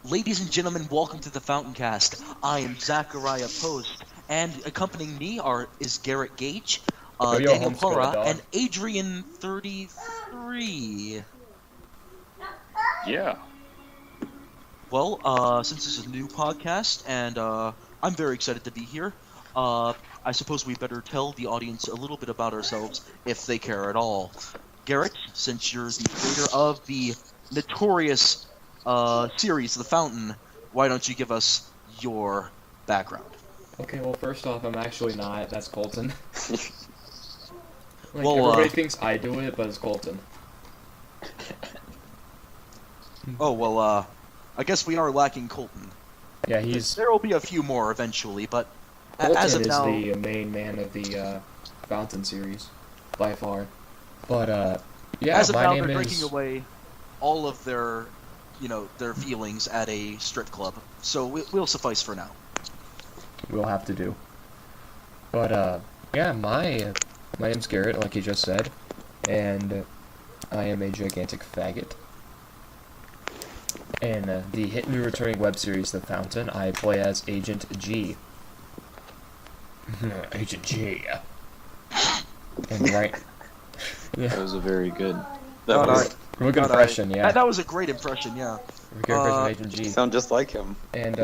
Ladies and gentlemen, welcome to the Fountcast. I am Zachariah Post, and accompanying me is Garrett Gage, Daniel Parra, and Adrian 33. Yeah. Well, since this is a new podcast, and I'm very excited to be here, I suppose we better tell the audience a little bit about ourselves, if they care at all. Garrett, since you're the creator of the notorious series, The Fountain, why don't you give us your background? Okay, well, first off, I'm actually not. That's Colton. Everybody thinks I do it, but it's Colton. Oh, well, I guess we are lacking Colton. Yeah, There will be a few more eventually, but Colton as of is now... the main man of the Fountain series, by far. But, yeah, as of my now, name they're is... drinking away all of their feelings at a strip club, so we'll suffice for now. We'll have to do. But, yeah, my name's Garrett, like you just said, and I am a gigantic faggot. In the hit and returning web series The Fountain, I play as Agent G. Agent G. And right... Yeah. That was a very good... Real good impression, yeah. That was a great impression, yeah. Real good impression of Agent G. You sound just like him. And,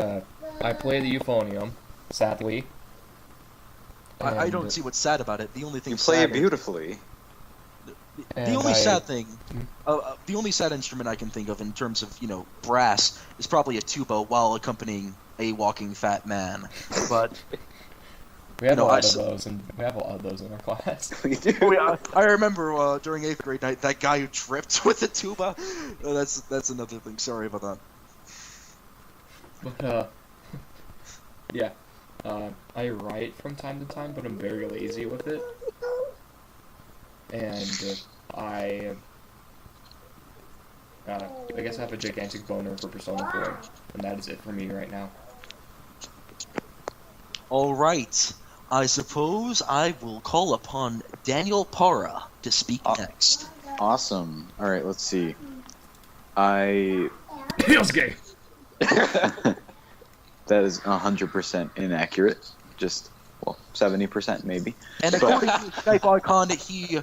I play the euphonium, sadly. I don't see what's sad about it. The only thing you play it beautifully. The only sad thing, the only sad instrument I can think of in terms of, brass is probably a tuba while accompanying a walking fat man. But we have a lot of those, and we have a lot of those in our class. We do. I remember during 8th grade night that guy who tripped with a tuba. That's another thing. Sorry about that. But yeah, I write from time to time, but I'm very lazy with it. And I guess I have a gigantic boner for Persona 4, and that is it for me right now. Alright, I suppose I will call upon Daniel Parra to speak next. Awesome. Alright, let's see. Feels gay! That is 100% inaccurate. Just... well, 70% maybe. And according to his Skype icon, he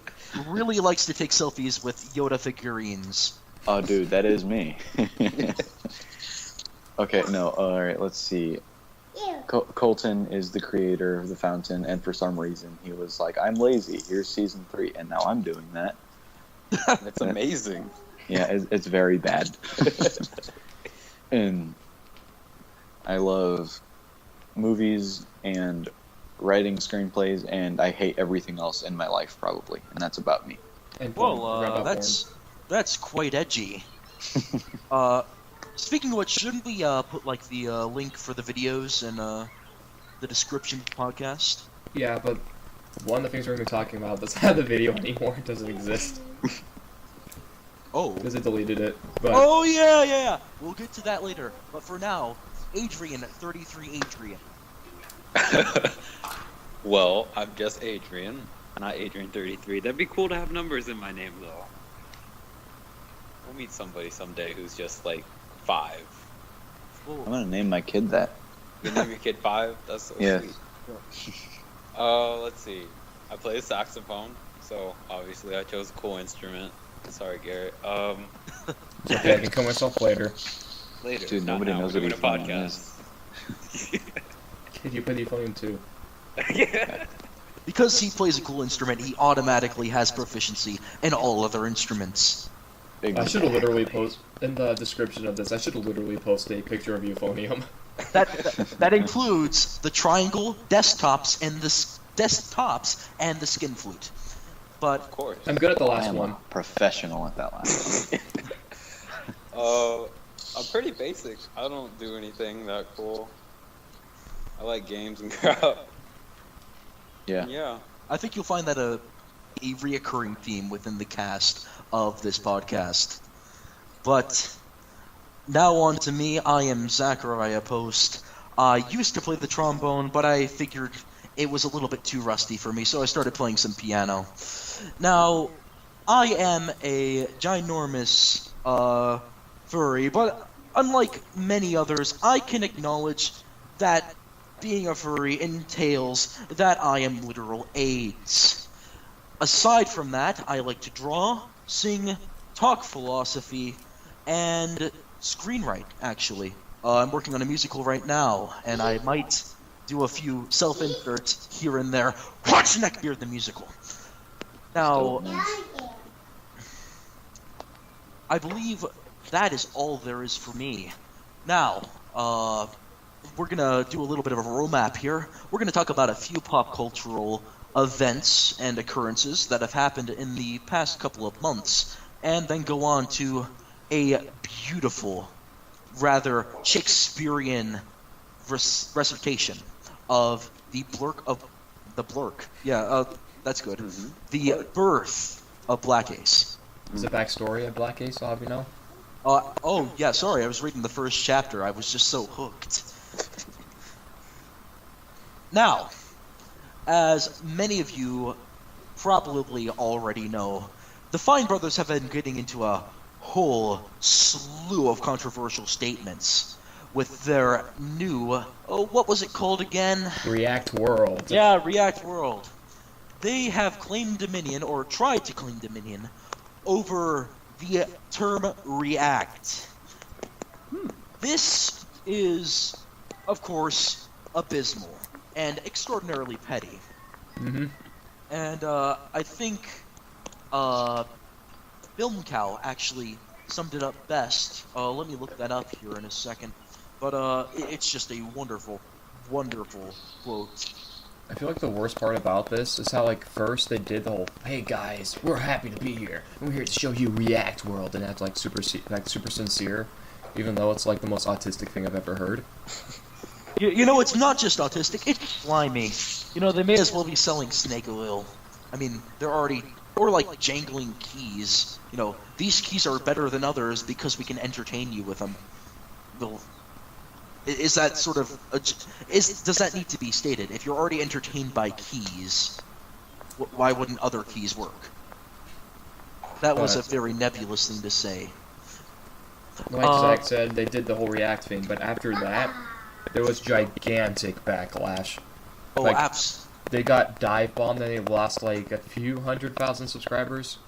really likes to take selfies with Yoda figurines. Oh, dude, that is me. Okay, no, alright, let's see. Colton is the creator of The Fountain, and for some reason he was like, I'm lazy, here's Season 3, and now I'm doing that. That's amazing. Yeah, it's very bad. And I love movies and writing screenplays, and I hate everything else in my life, probably, and that's about me. Well, that's quite edgy. Speaking of which, shouldn't we put like the link for the videos in the description of the podcast? Yeah, but one of the things we're going to be talking about doesn't have the video anymore. It doesn't exist. Oh. Because it deleted it. But... oh, yeah. We'll get to that later. But for now, Adrian, 33 Adrian. Well, I'm just Adrian, not Adrian 33. That'd be cool to have numbers in my name, though. We'll meet somebody someday who's just like 5. I'm gonna name my kid that. You name your kid 5? That's so sweet. Let's see. I play the saxophone, so obviously I chose a cool instrument. Sorry, Garrett. It's okay, I can kill myself later. Later. Dude, nobody knows what we're doing a podcast. Kid, you play the euphonium too. Yeah. Because he plays a cool instrument, he automatically has proficiency in all other instruments. I should have literally in the description of this, I should have literally posted a picture of euphonium. That includes the triangle, desktops, and the skin flute. But Of course. I'm good at the I last am one. a professional at that last one. I'm pretty basic. I don't do anything that cool. I like games and crap. Yeah. I think you'll find that a reoccurring theme within the cast of this podcast. But now on to me. I am Zachariah Post. I used to play the trombone, but I figured it was a little bit too rusty for me, so I started playing some piano. Now, I am a ginormous furry, but unlike many others, I can acknowledge that being a furry entails that I am literal AIDS. Aside from that, I like to draw, sing, talk philosophy, and screenwrite, actually. I'm working on a musical right now, and I might do a few self-inserts here and there. Watch Neckbeard the musical! Now, I believe that is all there is for me. Now, we're gonna do a little bit of a roadmap here. We're gonna talk about a few pop cultural events and occurrences that have happened in the past couple of months, and then go on to a beautiful, rather Shakespearean recitation of the blurk. Yeah, that's good. Mm-hmm. The birth of Black Ace. Is the backstory of Black Ace, I'll have you know? Oh, yeah, sorry, I was reading the first chapter. I was just so hooked. Now, as many of you probably already know, the Fine Brothers have been getting into a whole slew of controversial statements with their new, what was it called again? React World. Yeah, React World. They have claimed dominion, or tried to claim dominion, over the term React. This is, of course, abysmal and extraordinarily petty. Mm-hmm. And I think FilmCow actually summed it up best. Let me look that up here in a second. But it's just a wonderful, wonderful quote. I feel like the worst part about this is how, like, first they did the whole, hey guys, we're happy to be here. We're here to show you React World, and act like super sincere, even though it's like the most autistic thing I've ever heard. You know, it's not just autistic, it's slimy. You know, they may as well be selling snake oil. I mean, they're already... Or like jangling keys. You know, these keys are better than others because we can entertain you with them. Is that sort of... does that need to be stated? If you're already entertained by keys, why wouldn't other keys work? That was a very nebulous thing to say. Like Zach said, they did the whole React thing, but after that, there was gigantic backlash. Oh, like, apps. They got dive bombed and they lost like a few 100,000 subscribers.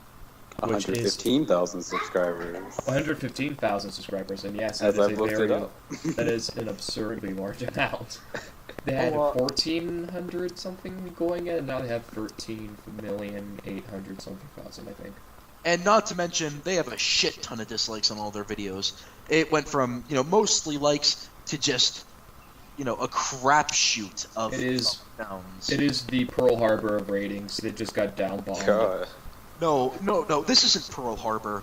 Which is 115,000 subscribers. 115,000 subscribers, and yes, As that I've looked it up. that is an absurdly large amount. They had 1,400 something going in, and now they have 13,800 something thousand, I think. And not to mention, they have a shit ton of dislikes on all their videos. It went from, you know, mostly likes to just, you know, a crapshoot of downs. It is the Pearl Harbor of ratings. They just got down bombed. God. No, this isn't Pearl Harbor.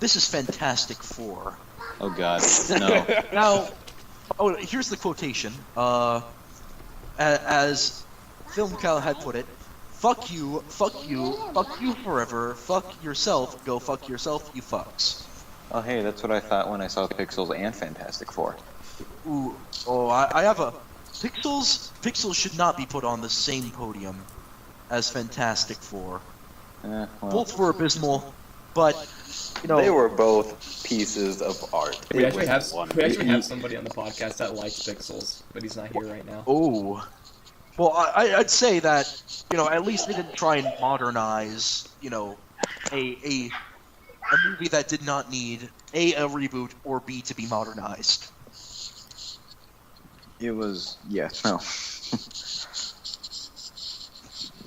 This is Fantastic Four. Oh god, no. Now, here's the quotation. As FilmCal had put it, fuck you forever, fuck yourself, go fuck yourself, you fucks. Oh hey, that's what I thought when I saw Pixels and Fantastic Four. Ooh, I have a... Pixels should not be put on the same podium as Fantastic Four. Well. Both were abysmal, but, you know... They were both pieces of art. We actually have somebody on the podcast that likes Pixels, but he's not here right now. Oh. Well, I'd say that, you know, at least they didn't try and modernize, you know, a movie that did not need A, a reboot, or B, to be modernized. It was... yeah, no.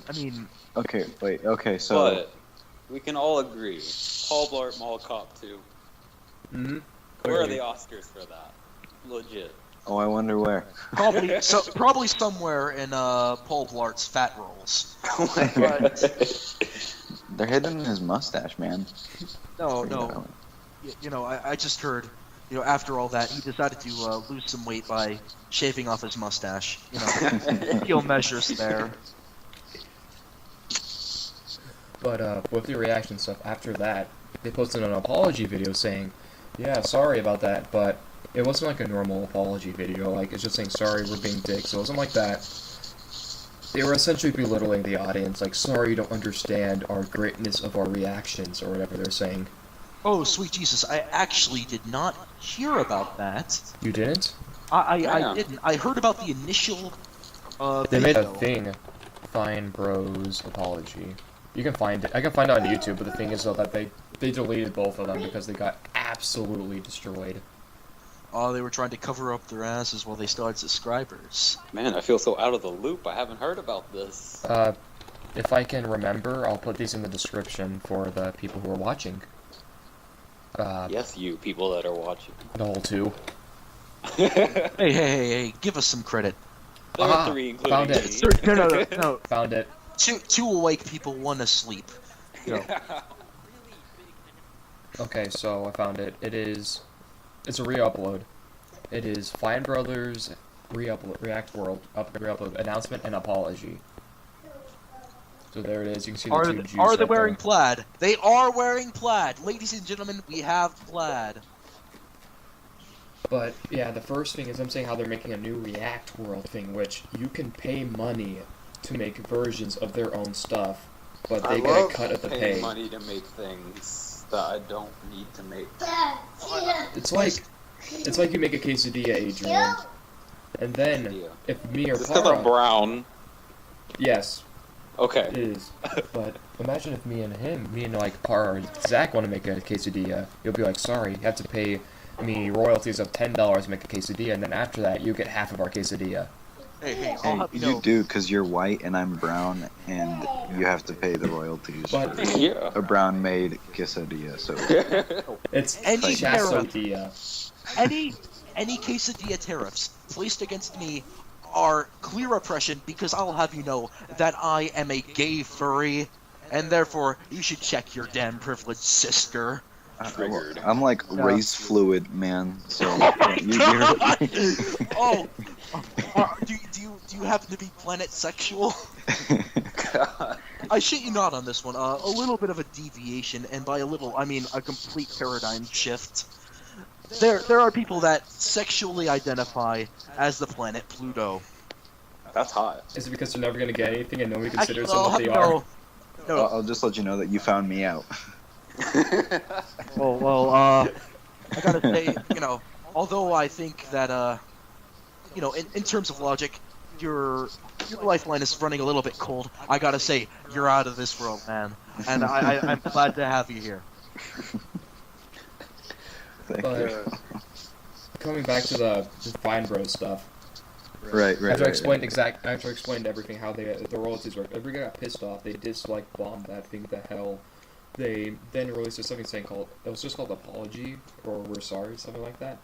I mean... Okay, so... But we can all agree, Paul Blart Mall Cop 2. Mm-hmm. Where are the Oscars for that? Legit. Oh, I wonder where. Probably somewhere in Paul Blart's fat rolls. Oh my god. They're hidden in his mustache, man. No. You know, I just heard, you know, after all that, he decided to lose some weight by shaving off his mustache. You know, heel measures there. But with the reaction stuff, after that, they posted an apology video saying, yeah, sorry about that, but it wasn't like a normal apology video. Like, it's just saying, sorry, we're being dicks. It wasn't like that. They were essentially belittling the audience, like, sorry you don't understand our greatness of our reactions, or whatever they're saying. Oh, sweet Jesus! I actually did not hear about that. You didn't? I Yeah. didn't. I heard about the initial They made a video. thing, Fine Bros Apology. You can find it. I can find it on YouTube, but the thing is though that they deleted both of them because they got absolutely destroyed. Oh, they were trying to cover up their asses while they still had subscribers. Man, I feel so out of the loop. I haven't heard about this. If I can remember, I'll put these in the description for the people who are watching. Yes, you people that are watching. The whole two. Hey, give us some credit. There are 3, including found it. me. No. Found it. Two awake people, one asleep. You know. Okay, so I found it. It's a re-upload. It is Fine Brothers React World re-upload announcement and apology. So there it is. You can see the two Jews Are they right wearing there. plaid? They are wearing plaid, ladies and gentlemen. We have plaid. But yeah, the first thing is I'm saying how they're making a new React World thing, which you can pay money to make versions of their own stuff, but they get a cut of the paying pay. money to make things that I don't need to make. It's like you make a quesadilla, Adrian, and then Yeah. if me or Just because I'm Para, brown. yes, Okay. it is. But imagine if me and like Para or Zach want to make a quesadilla, you'll be like, sorry, you have to pay me royalties of $10 to make a quesadilla, and then after that, you get half of our quesadilla. Hey, I'll Hey, have you you know. do, because you're white and I'm brown, and you have to pay the royalties But- for Yeah. a brown-made quesadilla. So It's Any chasodilla. Any quesadilla tariffs placed against me are clear oppression because I'll have you know that I am a gay furry, and therefore you should check your damn privileged sister. Triggered. I'm like Yeah. race fluid, man. So you're Oh, do you happen to be planet sexual? God. I shit you not on this one. A little bit of a deviation, and by a little, I mean a complete paradigm shift. There are people that sexually identify as the planet Pluto. That's hot. Is it because they're never gonna get anything and nobody Actually, considers them I'll what have they you are? know. No. I'll just let you know that you found me out. Well, I gotta say, you know, although I think that, you know, in terms of logic, your lifeline is running a little bit cold. I gotta say, you're out of this world, man, and I'm glad to have you here. Thank But you. coming back to the Fine Bros stuff, Right. after I explained everything how the royalties work, everybody got pissed off. They dislike bombed that thing to hell. They then released something saying it was just called Apology or We're Sorry, something like that.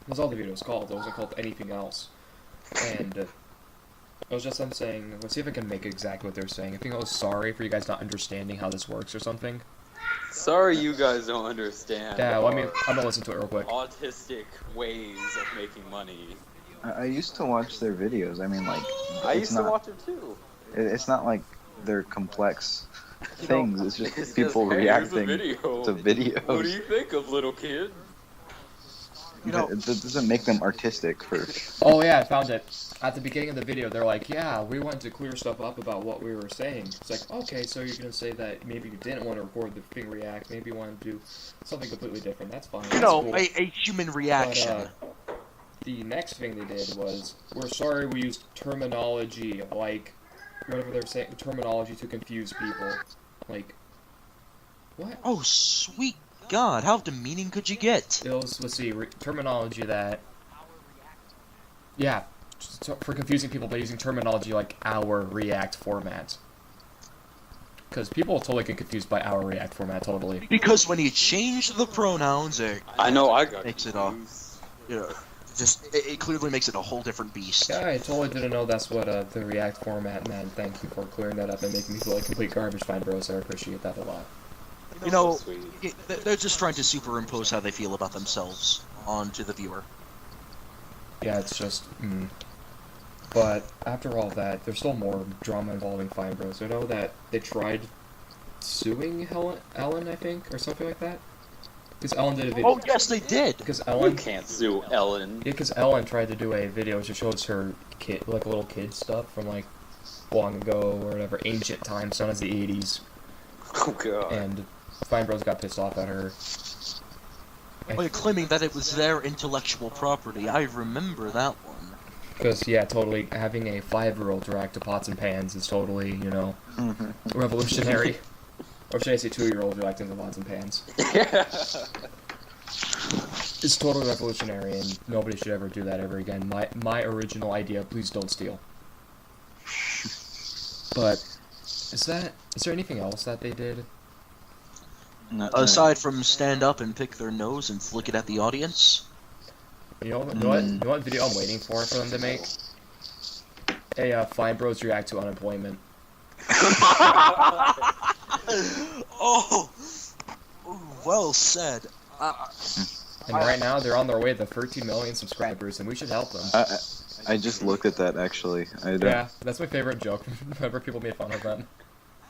That's all the video was called. It wasn't called anything else. And it was just them saying, let's see if I can make exactly what they're saying. I think it was sorry for you guys not understanding how this works or something. Sorry you guys don't understand. Yeah, our I'm gonna listen to it real quick. autistic ways of making money. I used to watch their videos. I mean, like, I it's used not, to watch it too. It's not like they're complex You know, things. It's just It's people just, hey, here's a reacting video. to videos. What do you think of, little kid? You know, It doesn't make them artistic for. Oh yeah, I found it. At the beginning of the video, they're like, yeah, we wanted to clear stuff up about what we were saying. It's like, okay, so you're going to say that maybe you didn't want to record the thing React, maybe you wanted to do something completely different. That's fine. you That's know, cool. a human reaction. But, the next thing they did was, we're sorry we used terminology, like, whatever they're saying, terminology to confuse people. Like, what? Oh, sweet God, how demeaning could you get? It was, let's see, terminology that, yeah, for confusing people by using terminology like our React format. Because people totally get confused by our React format, totally. Because when you change the pronouns, it I know I got makes it all. confused. You know, just it clearly makes it a whole different beast. Yeah, I totally didn't know that's what the React format meant. Thank you for clearing that up and making me feel like complete garbage, Fine Bros. I appreciate that a lot. You know, So sweet. they're just trying to superimpose how they feel about themselves onto the viewer. Yeah, it's just, But after all that, there's still more drama involving Fine Bros. I know that they tried suing Ellen, I think, or something like that. Because Ellen did a video. Oh yes, they did. Because You Ellen, can't sue Ellen. yeah, because Ellen tried to do a video which shows her kid, like little kid stuff from like long ago or whatever, ancient times, known as the 80s. Oh god. And Fine Bros got pissed off at her. By claiming that it was their intellectual property. I remember that one. Because, yeah, totally, having a 5-year-old react to pots and pans is totally, you know, revolutionary. Or should I say 2-year-old reacting to pots and pans. It's totally revolutionary, and nobody should ever do that ever again. My original idea, please don't steal. But, is there anything else that they did? Aside from stand up and pick their nose and flick it at the audience? You know what video I'm waiting for them to make? Fine Bros react to unemployment. Oh! Well said. And right now, they're on their way to 13 million subscribers, and we should help them. I just looked at that, actually. Yeah, that's my favorite joke. Whenever people made fun of them.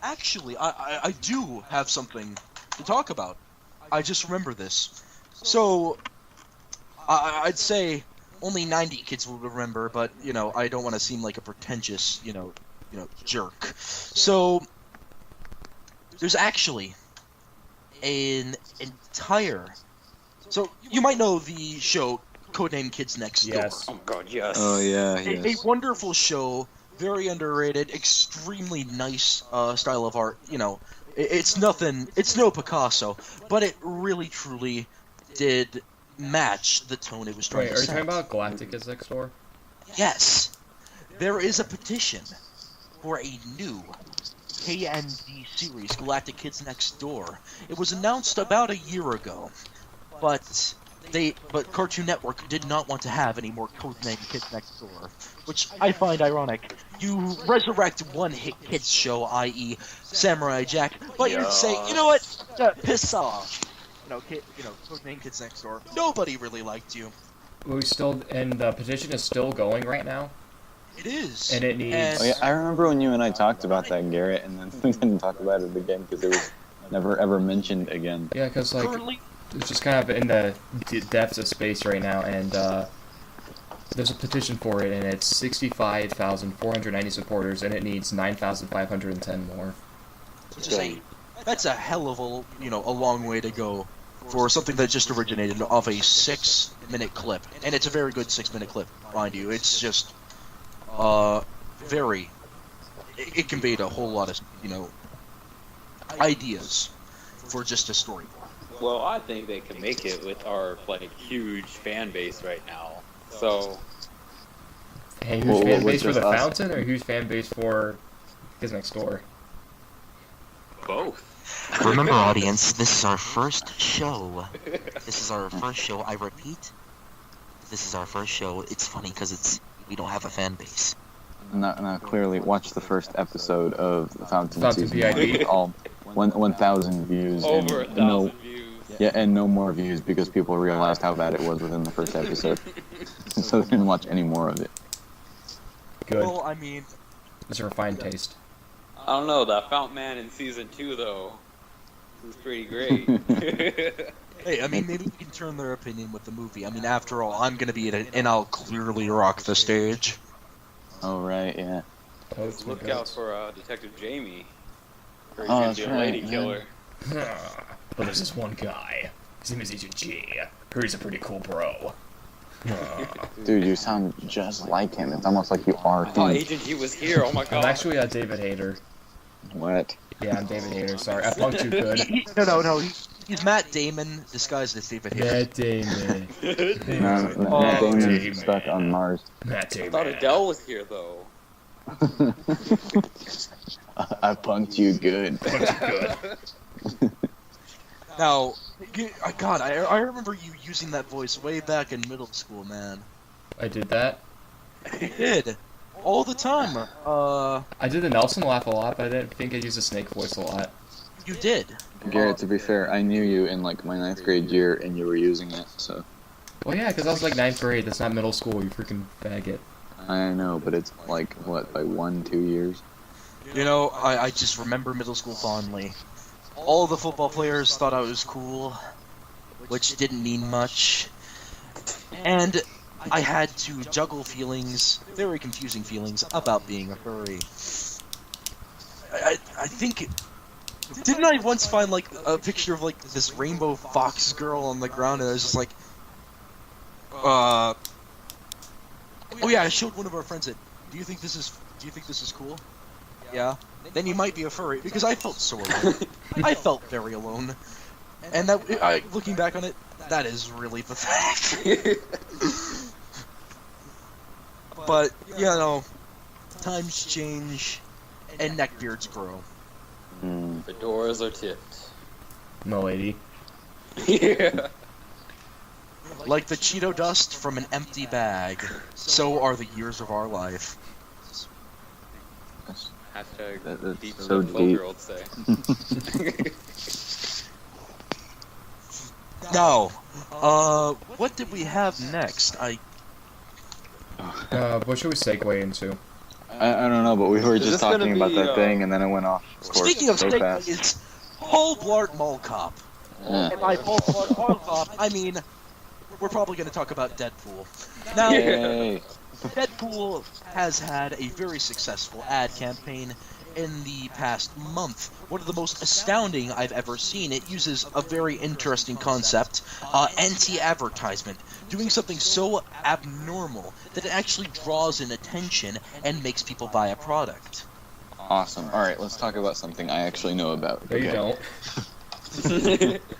Actually, I do have something to talk about. I just remember this. So, I'd say only 90 kids will remember, but, you know, I don't want to seem like a pretentious, you know, jerk. So, there's actually an entire... So, you might know the show Codename Kids Next Door. Yes. Oh god, yes. Oh, yeah, A yes. wonderful show, very underrated, extremely nice style of art. You know, it's nothing, it's no Picasso, but it really, truly did match the tone it was trying Wait, to are you set. talking about Galactic is Next Door? Yes. There is a petition for a new KND series, Galactic Kids Next Door. It was announced about a year ago, but Cartoon Network did not want to have any more Codename Kids Next Door, which I find ironic. You resurrect one hit kids show, i.e. Samurai Jack, but you say, you know what, piss off. Codename Kids Next Door. Nobody really liked you. And the petition is still going right now? It is. And it needs... Oh, yeah, I remember when you and I talked about that, Garrett, and then we didn't talk about it again because it was never ever mentioned again. Yeah, because, like, Currently, it's just kind of in the depths of space right now, and, there's a petition for it, and it's 65,490 supporters, and it needs 9,510 more. that's a hell of a long way to go for something that just originated off a 6-minute clip, and it's a very good 6-minute clip, mind you. It's just it conveyed a whole lot of ideas for just a story. Well, I think they can make it with our huge fan base right now. So, Hey, huge fan base for just the us? Fountain, or huge fan base for Kids Next Door? both. Remember, audience, this is our first show. This is our first show. I repeat, this is our first show. It's funny because we don't have a fan base. No, clearly, watch the first episode of the Fountain Fountain season. PID. All 1,000 views. Over and 1,000 views. Yeah, and no more views because people realized how bad it was within the first episode. So they didn't watch any more of it. Good. Well, I mean, It's a refined taste. I don't know, that Fountain Man in season 2 though was pretty great. hey, I mean, maybe we can turn their opinion with the movie. I mean, after all, I'm gonna be in it, and I'll clearly rock the stage. Oh, right, yeah. Toads Look and out goats. for Detective Jamie. Or he's Oh, gonna that's be a right, lady man. killer. But there's this one guy. His name is Agent G. He's a pretty cool bro. Dude, you sound just like him. It's almost like you are I thought him. Agent G was here, oh my god. I'm actually David Hayter. What? Yeah, I'm David Hayter. Sorry, I punked you good. No. He's Matt Damon disguised as David Hayter. Matt Damon. No, Matt Damon. Damon's stuck on Mars. Matt I Damon. thought Adele was here though. I punked you good. Good. Now, God, I remember you using that voice way back in middle school, man. I did that. You did. All the time. I did the Nelson laugh a lot, but I didn't think I used the snake voice a lot. You did. Garrett, to be fair, I knew you in like my 9th grade year, and you were using it, so Well, yeah, because I was like 9th grade. That's not middle school, you freaking faggot. I know. But it's like what, by 1-2 years? You know, I just remember middle school fondly. All the football players thought I was cool, which didn't mean much. And I had to juggle feelings, very confusing feelings, about being a furry. I think Didn't I once find like a picture of like this rainbow fox girl on the ground, and I was just like, oh yeah, I showed one of our friends it. Do you think this is cool? Yeah. Then you might be a furry, because I felt so alone. I felt very alone, and looking back on it, that is really pathetic. But you know, times change, and neckbeards grow. Fedoras are tipped. Milady. Yeah. Like the Cheeto dust from an empty bag, so are the years of our life. Hashtag That's deep so as a deep. 12-year-old say. Now, what did we have next? What should we segue into? I don't know, but we were Is just this gonna talking about be, that thing, and then it went off course Speaking of so steak, fast. it's Paul Blart Mall Cop. Yeah. And by Paul Blart Mall Cop, I mean, we're probably going to talk about Deadpool. Now, Yay. Deadpool has had a very successful ad campaign in the past month. One of the most astounding I've ever seen. It uses a very interesting concept, anti-advertisement, doing something so abnormal that it actually draws in attention and makes people buy a product. Awesome. All right, let's talk about something I actually know about. No, you Okay. don't.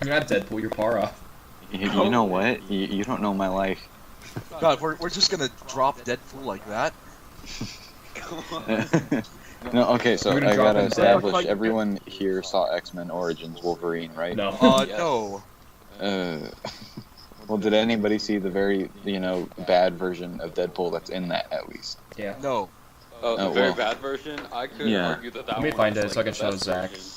You're not Deadpool, you're Para. You know what? You don't know my life. God, we're just gonna drop Deadpool like that? No, okay, so We're gonna I drop gotta him establish dead. everyone here saw X-Men Origins Wolverine, right? No. Yes. No. Well, did anybody see the very, bad version of Deadpool that's in that, at least? Yeah. No. Oh, the Oh, very well. bad version? I could Yeah. argue that Let me one find is, it so I like, can show the best Zach. version.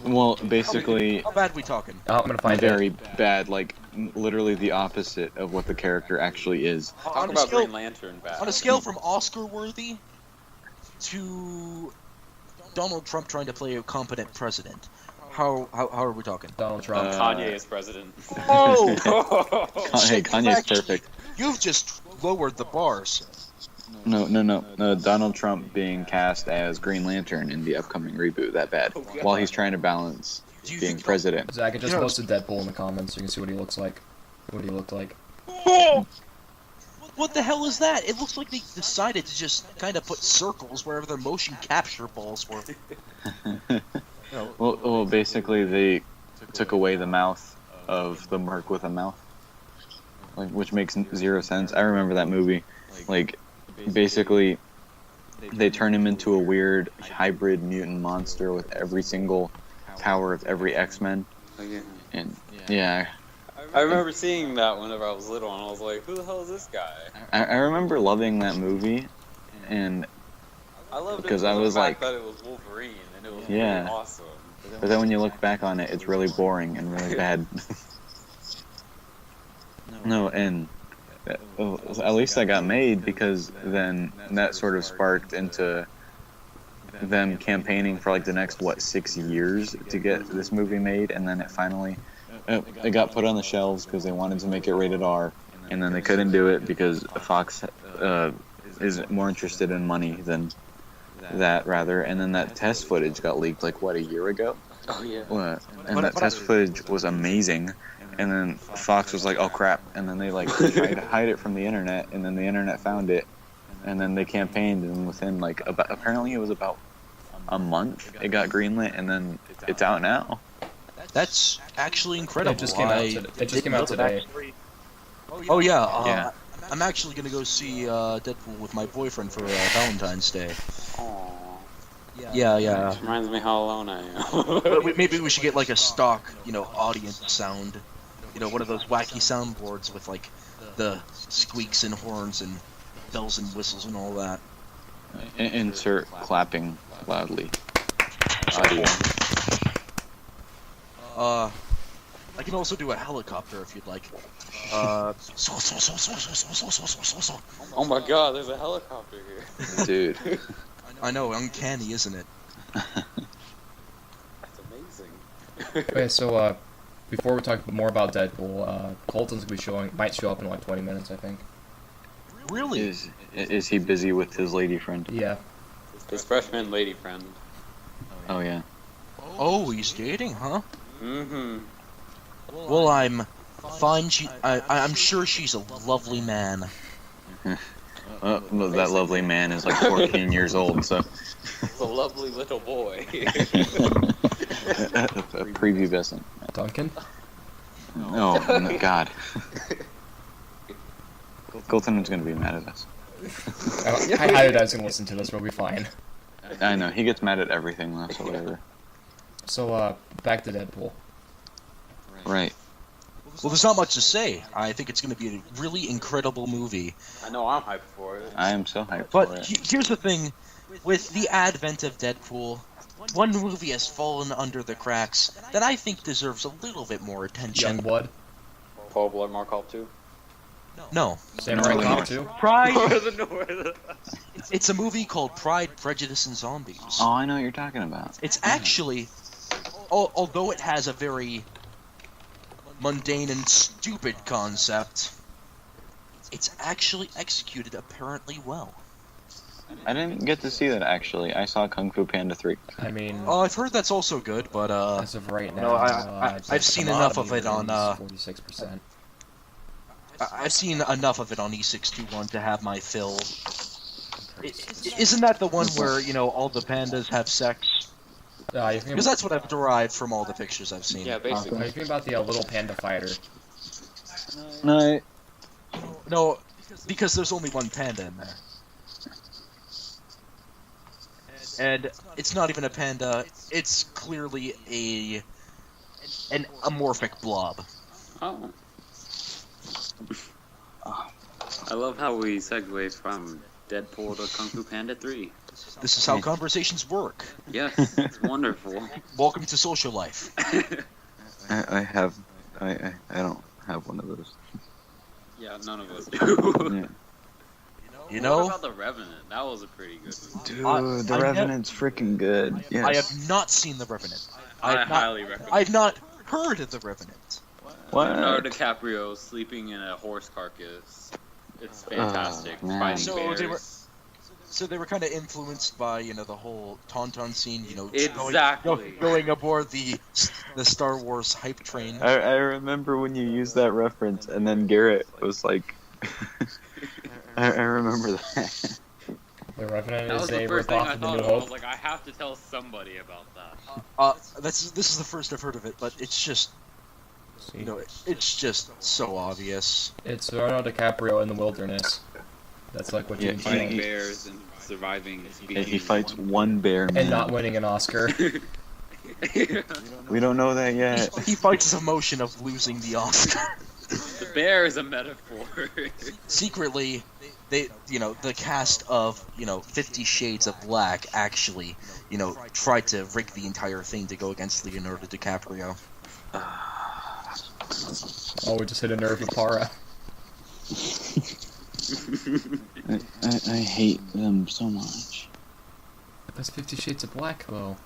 Well, basically, How bad we talking? Oh, I'm gonna find very it. bad, like, literally the opposite of what the character actually is. Talk On a about scale- Green Lantern bad. On a scale from Oscar-worthy to Donald Trump trying to play a competent president, how are we talking? Donald Trump. Kanye is president. Oh! Hey, Kanye's Actually, perfect. You've just lowered the bars. No. Donald Trump being cast as Green Lantern in the upcoming reboot, that bad. While he's trying to balance Do you being think president. Zach, I just Yeah. posted Deadpool in the comments so you can see what he looks like. What he looked like. Oh! What the hell is that? It looks like they decided to just kind of put circles wherever their motion capture balls were. Well, basically they took away the mouth of the merc with a mouth, like, which makes zero sense. I remember that movie. Like, basically, they turn him into a weird hybrid mutant monster with every single power of every X-Men. Oh, yeah. And yeah, I remember seeing that whenever I was little, and I was like, "Who the hell is this guy?" I remember loving that movie, and I loved Because it I for was the fact like- that it was Wolverine, and it was Yeah. really awesome. but then when you look back on it, it's really boring and really bad. No, and at least that got made, because then that sort of sparked into them campaigning for like the next 6 years to get this movie made, and then it finally it got put on the shelves because they wanted to make it rated R, and then they couldn't do it because Fox is more interested in money than that, rather. And then that test footage got leaked like a year ago. Oh yeah. And that test footage was amazing. And then Fox was like, "Oh crap!" And then they tried to hide it from the internet, and then the internet found it, and then they campaigned, and within apparently it was about a month, it got greenlit, and then it's out now. That's actually incredible. It just came out today. Oh yeah, Yeah. I'm actually gonna go see Deadpool with my boyfriend for Valentine's Day. Aww. Yeah. Reminds me how alone I am. But maybe we should get like a stock, audience sound. One of those wacky soundboards with like the squeaks and horns and bells and whistles and all that. Insert clapping loudly. Audio. I can also do a helicopter if you'd like. Oh my god, there's a helicopter here. Dude. I know, uncanny, isn't it? That's amazing. Okay, so before we talk more about Deadpool, Colton's gonna be might show up in like 20 minutes, I think. Really? Is he busy with his lady friend? Yeah. His freshman lady friend. Oh yeah. Oh, he's dating, huh? Mm-hmm. Well, I'm fine. I'm sure she's a lovely man. Well, that lovely man is like 14 years old, so It's a lovely little boy. prepubescent. Duncan? Oh, no, God. Colton is going to be mad at us. I highly doubt he's gonna listen to this, we'll be fine. I know, he gets mad at everything, though, so whatever. So, back to Deadpool. Right. Well, there's not much to say. I think it's going to be a really incredible movie. I know I'm hyped for it. I am so hyped for But it. here's the thing. With the advent of Deadpool, one movie has fallen under the cracks that I think deserves a little bit more attention. Youngblood. Paul Blood Markov 2. No. Samurai No, Cop no. 2. Pride. the North. It's a movie called Pride, Prejudice, and Zombies. Oh, I know what you're talking about. It's actually, although it has a very mundane and stupid concept, it's actually executed apparently well. I didn't get to see that, actually. I saw Kung Fu Panda 3. I mean, Oh, I've heard that's also good, but as of right now, no, I've seen enough of it on 46%. I've seen enough of it on E621 to have my fill. Isn't that the one where, all the pandas have sex? You're thinking Because that's what I've derived from all the pictures I've seen. Yeah, basically. Are you thinking about the little panda fighter? No, No, because there's only one panda in there. And it's not even a panda, it's clearly an amorphic blob. Oh. I love how we segue from Deadpool to Kung Fu Panda 3. This is how conversations work. Yes, it's wonderful. Welcome to social life. I don't have one of those. Yeah, none of us do. Yeah. What about The Revenant? That was a pretty good movie. Dude, The Revenant's freaking good. Yes. I have not seen The Revenant. I highly recommend it. I've not heard of The Revenant. What? Leonardo DiCaprio sleeping in a horse carcass. It's fantastic. Oh, man. Fighting So bears. they were kind of influenced by, the whole Tauntaun scene, Exactly. going aboard the Star Wars hype train. I remember when you used that reference, and then Garrett was like, I remember that. The Revenant That was is the a first thing ripoff I of the thought New of. I was Hope. like, I have to tell somebody about that. This is the first I've heard of it, but it's just, See? it's just so obvious. It's Leonardo DiCaprio in the wilderness. That's like what Yeah, you Fighting can bears and surviving. And he fights one bear, man. and not winning an Oscar. We don't know that yet. He fights his emotion of losing the Oscar. The bear is a metaphor. Secretly, the cast of, 50 Shades of Black actually, tried to rig the entire thing to go against Leonardo DiCaprio. Oh, we just hit a nerve with Para. I hate them so much. That's 50 Shades of Black, though.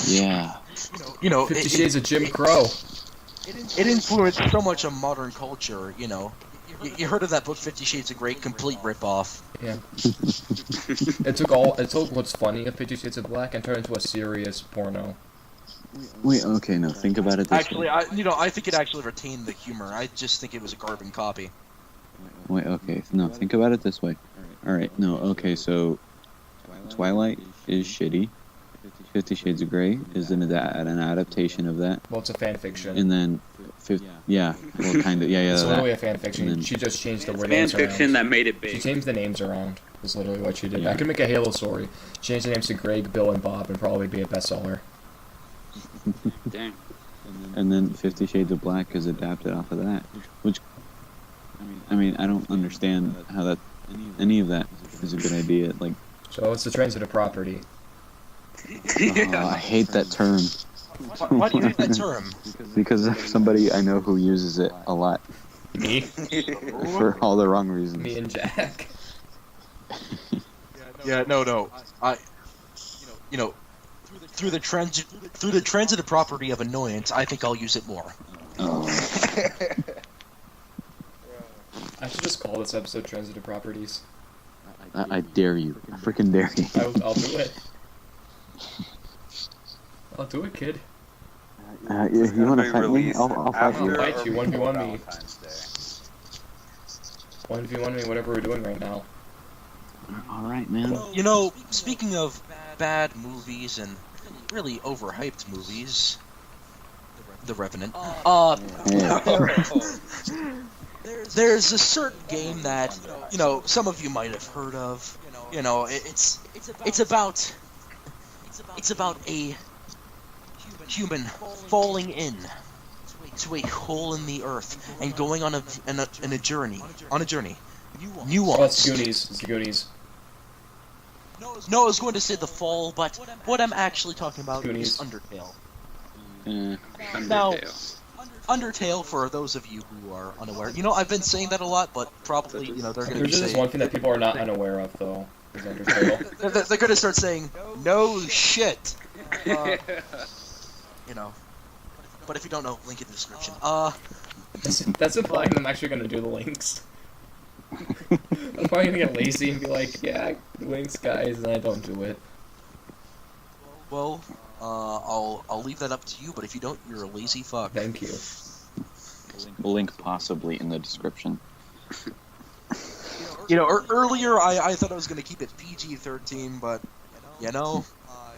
Yeah. 50 Shades of Jim Crow. It influenced so much of modern culture, You heard of that book, 50 Shades of Grey? Complete ripoff. Yeah. It took what's funny of 50 Shades of Black and turned it into a serious porno. Wait, okay, no, think about it this Actually, way. I think it actually retained the humor. I just think it was a carbon copy. Wait, okay, no, think about it this way. Alright, no, okay, so Twilight is shitty. 50 Shades of Grey is an adaptation of that. Well, it's a fan fiction. And then, yeah, well, kind of, yeah, It's that. literally a fan fiction. And then- She just changed the Fan names fiction around. that made it She big. changed the names around. Is literally what she did. Yeah. I could make a Halo story. Change the names to Greg, Bill, and Bob, and probably be a bestseller. Dang. And then 50 Shades of Black is adapted off of that. Which, I mean, I don't understand how that, any of that is a good idea. Like, So it's a transitive property. I hate that term. Why do you hate that term? Because of somebody I know who uses it a lot. Me? For all the wrong reasons. Me and Jack. Yeah, no. Through the transitive property of annoyance, I think I'll use it more. Oh. I should just call this episode Transitive Properties. I dare you. I freaking dare you. I'll do it. I'll do it, kid. You want to fight me? Released I'll fight after you. I'll fight or you, before 1v1 me. Valentine's Day. 1v1 me, whatever we're doing right now. All right, man. You know, speaking of bad movies and really overhyped movies, The Revenant. There's a certain game that some of you might have heard of. It's about a human falling in to a hole in the earth and going on a journey. Nuance. Oh, it's Goonies. It's the Goonies. No, I was going to say The Fall, but what I'm actually talking about Goonies. is Undertale. Undertale. Undertale, for those of you who are unaware, I've been saying that a lot, but probably, they're going to be There's just saying... one thing that people are not unaware of, though, is Undertale. They're going to start saying, no shit! But if you don't know, link in the description. That's implying I'm actually going to do the links. I'm probably going to get lazy and be like, yeah, links, guys, and I don't do it. Well, I'll leave that up to you, but if you don't, you're a lazy fuck. Thank you. Link possibly in the description. Earlier I thought I was going to keep it PG-13, but,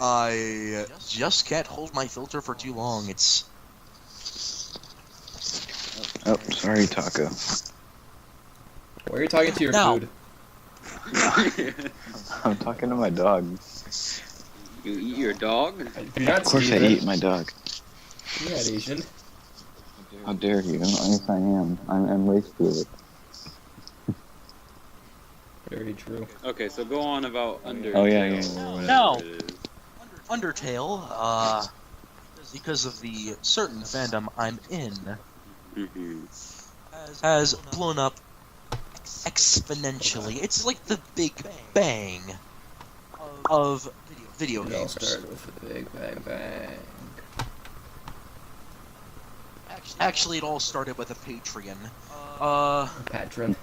I just can't hold my filter for too long. It's... Oh, sorry, Taco. Why are you talking to your Now. food? I'm talking to my dog. You eat your dog? You're not Of course I Steven. eat my dog. You're not Asian. How dare you? Yes, I am. I'm race fluid. Very true. Okay, so go on about Undertale. Oh, yeah. or whatever No. it is. Undertale, because of the certain fandom I'm in, has blown up exponentially. It's like the Big Bang of video It all games. started with the Big Bang Bang. Actually, it all started with a Patreon. Patron.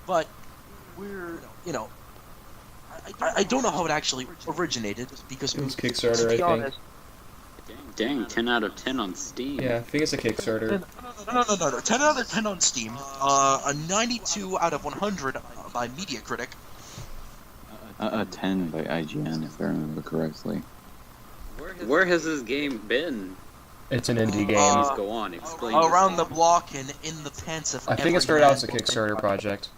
But we're, I don't know how it actually originated, because It was to Kickstarter, be I think. honest, Dang, 10 out of 10 on Steam. Yeah, I think it's a Kickstarter. No. 10 out of 10 on Steam. A 92 out of 100 by Metacritic. A 10 by IGN, if I remember correctly. Where has this game been? It's an indie game. Please go on, explain. Around the block and in the pants of I think it started out as a Kickstarter project.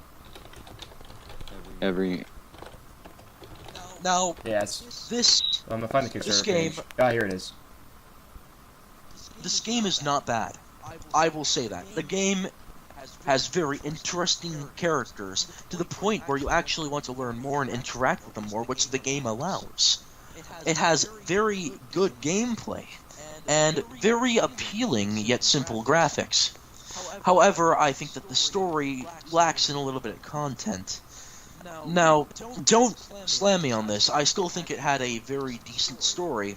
Now, Yeah, it's... this I'm gonna find the This Kickstarter game- page. Ah, here it is. game is not bad. I will say that. The game has very interesting characters, to the point where you actually want to learn more and interact with them more, which the game allows. It has very good gameplay, and very appealing yet simple graphics. However, I think that the story lacks in a little bit of content. Now, don't slam me on this. I still think it had a very decent story,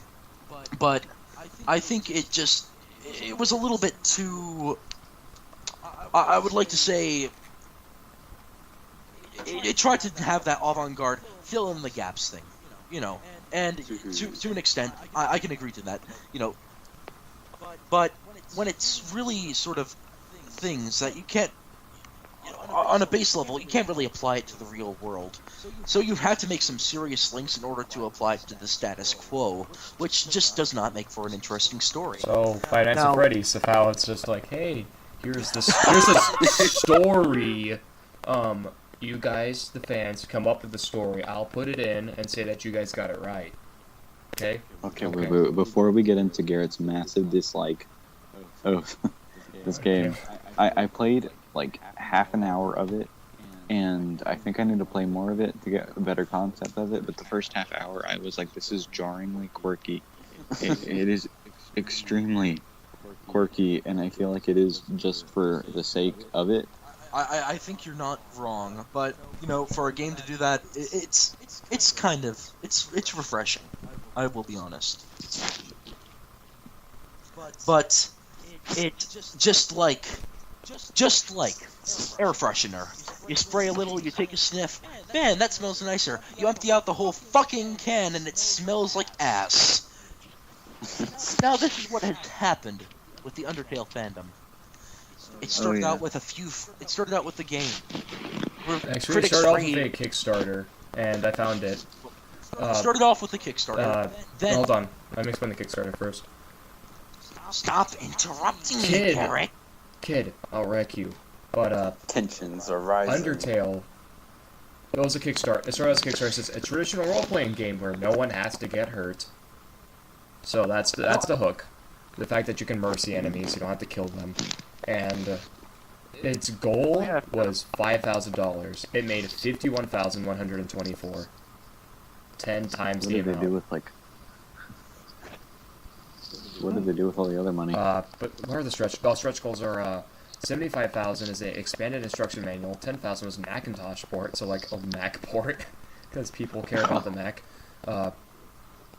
but I think it was a little bit too... I would like to say... It tried to have that avant-garde fill in the gaps thing, and to an extent, I can agree to that, but when it's really sort of things that you can't, on a base level, you can't really apply it to the real world. So you have to make some serious links in order to apply it to the status quo, which just does not make for an interesting story. So, Five Nights Now- at Freddy's, so how it's just like, hey, here's this story. You guys, the fans, come up with the story. I'll put it in and say that you guys got it right. Okay? Okay, wait. Before we get into Garrett's massive dislike of this game, I played like half an hour of it, and I think I need to play more of it to get a better concept of it, but the first half hour I was like, this is jarringly quirky. It is extremely quirky, and I feel like it is just for the sake of it. I think you're not wrong, but for a game to do that, it's refreshing. I will be honest. But it just like air freshener. You spray a little, you take a sniff. Man, that smells nicer. You empty out the whole fucking can and it smells like ass. Now this is what has happened with the Undertale fandom. It started out with It started out with the game. Actually, it started off with a Kickstarter, and I found it. Started off with the Kickstarter. Then hold on, let me explain the Kickstarter first. Stop interrupting me, Kid. Garrett. Kid, I'll wreck you. But Tensions are rising. Undertale. It was a Kickstarter. It started as a Kickstarter. It says a traditional role-playing game where no one has to get hurt. So that's the hook. The fact that you can mercy enemies, you don't have to kill them. And its goal was $5,000. It made $51,124. 10 times What the did they amount. do with What did they do with all the other money? But what are the stretch? Well, stretch goals are 75,000 is a expanded instruction manual. 10,000 was Macintosh port, so like a Mac port, because people care about the Mac.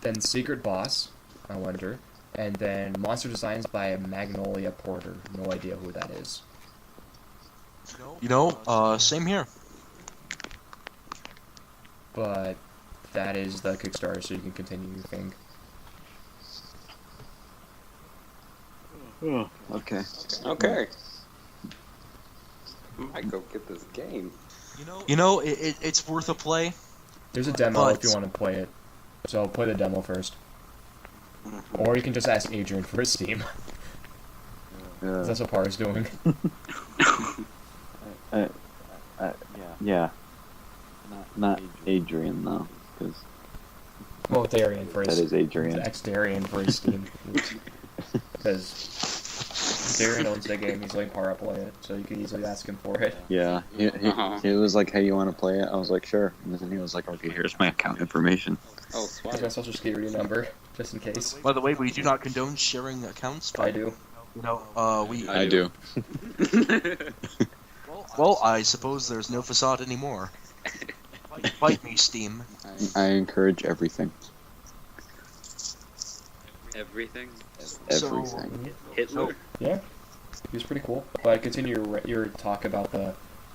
Then secret boss, I wonder, and then monster designs by Magnolia Porter. No idea who that is. Same here. But that is the Kickstarter, so you can continue your thing. Oh, okay. Okay. I might go get this game. It's worth a play. There's a demo if you want to play it. So play the demo first. Or you can just ask Adrian for his Steam. That's what Par's doing. Yeah. Not Adrian, though. Cause Well, Darian for his... that is Adrian. Ex-Darian for his Steam. Because Darian owns the game, he's letting Para play it, so you can easily ask him for it. Yeah. He was like, hey, you want to play it? I was like, sure. And then he was like, okay, here's my account information. Oh, Here's swag. my social security number, just in case. By the way, we do not condone sharing accounts. But, I do. I do. Well, I suppose there's no facade anymore. Bite me, Steam. I encourage everything. Everything? Everything. Hitler? Yeah, he was pretty cool. But continue your talk about the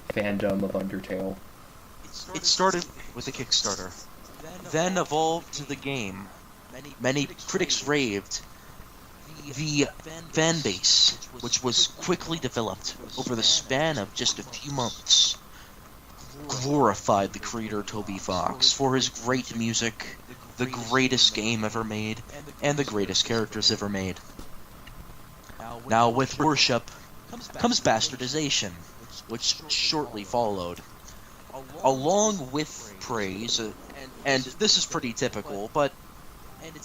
fandom of Undertale. It started with a Kickstarter, then evolved to the game. Many critics raved. The fan base, which was quickly developed over the span of just a few months, glorified the creator Toby Fox for his great music, the greatest game ever made, and the greatest characters ever made. Now with worship comes bastardization, which shortly followed. Along with praise, and this is pretty typical,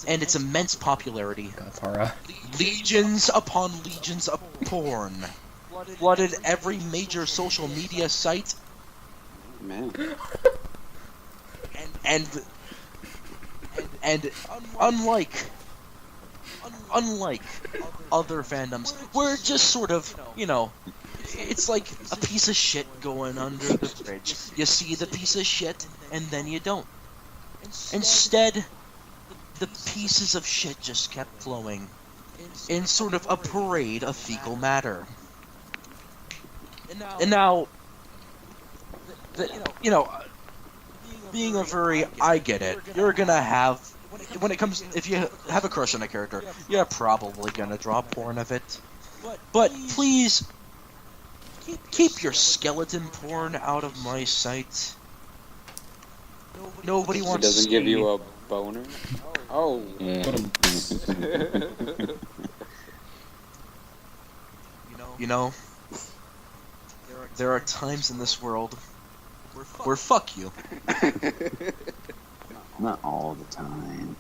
and its immense popularity, God, Para. legions upon legions of porn flooded every major social media site, Man. and unlike other fandoms, we're just sort of, it's like a piece of shit going under the bridge. You see the piece of shit, and then you don't. Instead, the pieces of shit just kept flowing in sort of a parade of fecal matter. And now, being a furry, I get it. You're gonna have, if you have a crush on a character, you're probably gonna draw porn of it. But please, keep your skeleton porn out of my sight. Nobody It wants to doesn't see. give you a boner? Oh. Yeah. There are times in this world where fuck you. Not all the time.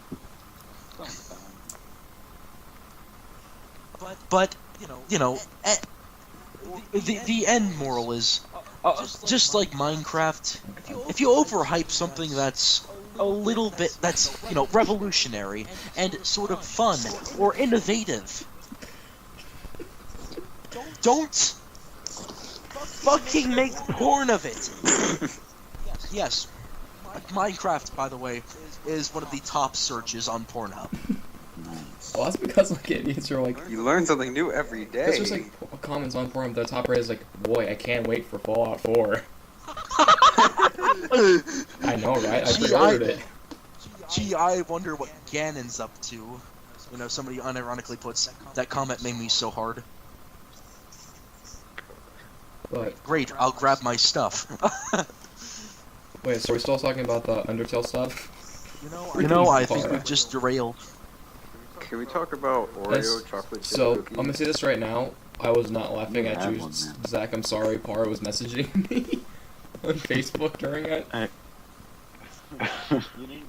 But the end moral is just like Minecraft. If you overhype something that's a little bit, that's revolutionary and sort of fun or innovative, don't fucking make porn of it. Yes, Minecraft, by the way, is one of the top searches on Pornhub. Well, that's because idiots are like. You learn something new every day. That's just comments on forum. The top right is like, boy, I can't wait for Fallout 4. I know, right? I Gee, pre-ordered it. Gee, I wonder what Ganon's up to. You know, somebody unironically puts, that comment made me so hard. But Great, I'll grab my stuff. wait, so we're still talking about the Undertale stuff? You know, I think we've just derailed. Can we talk about Oreo chocolate chip So, cookies? I'm gonna say this right now. I was not laughing You at have you, one, man. Zach. I'm sorry. Par was messaging me on Facebook during it.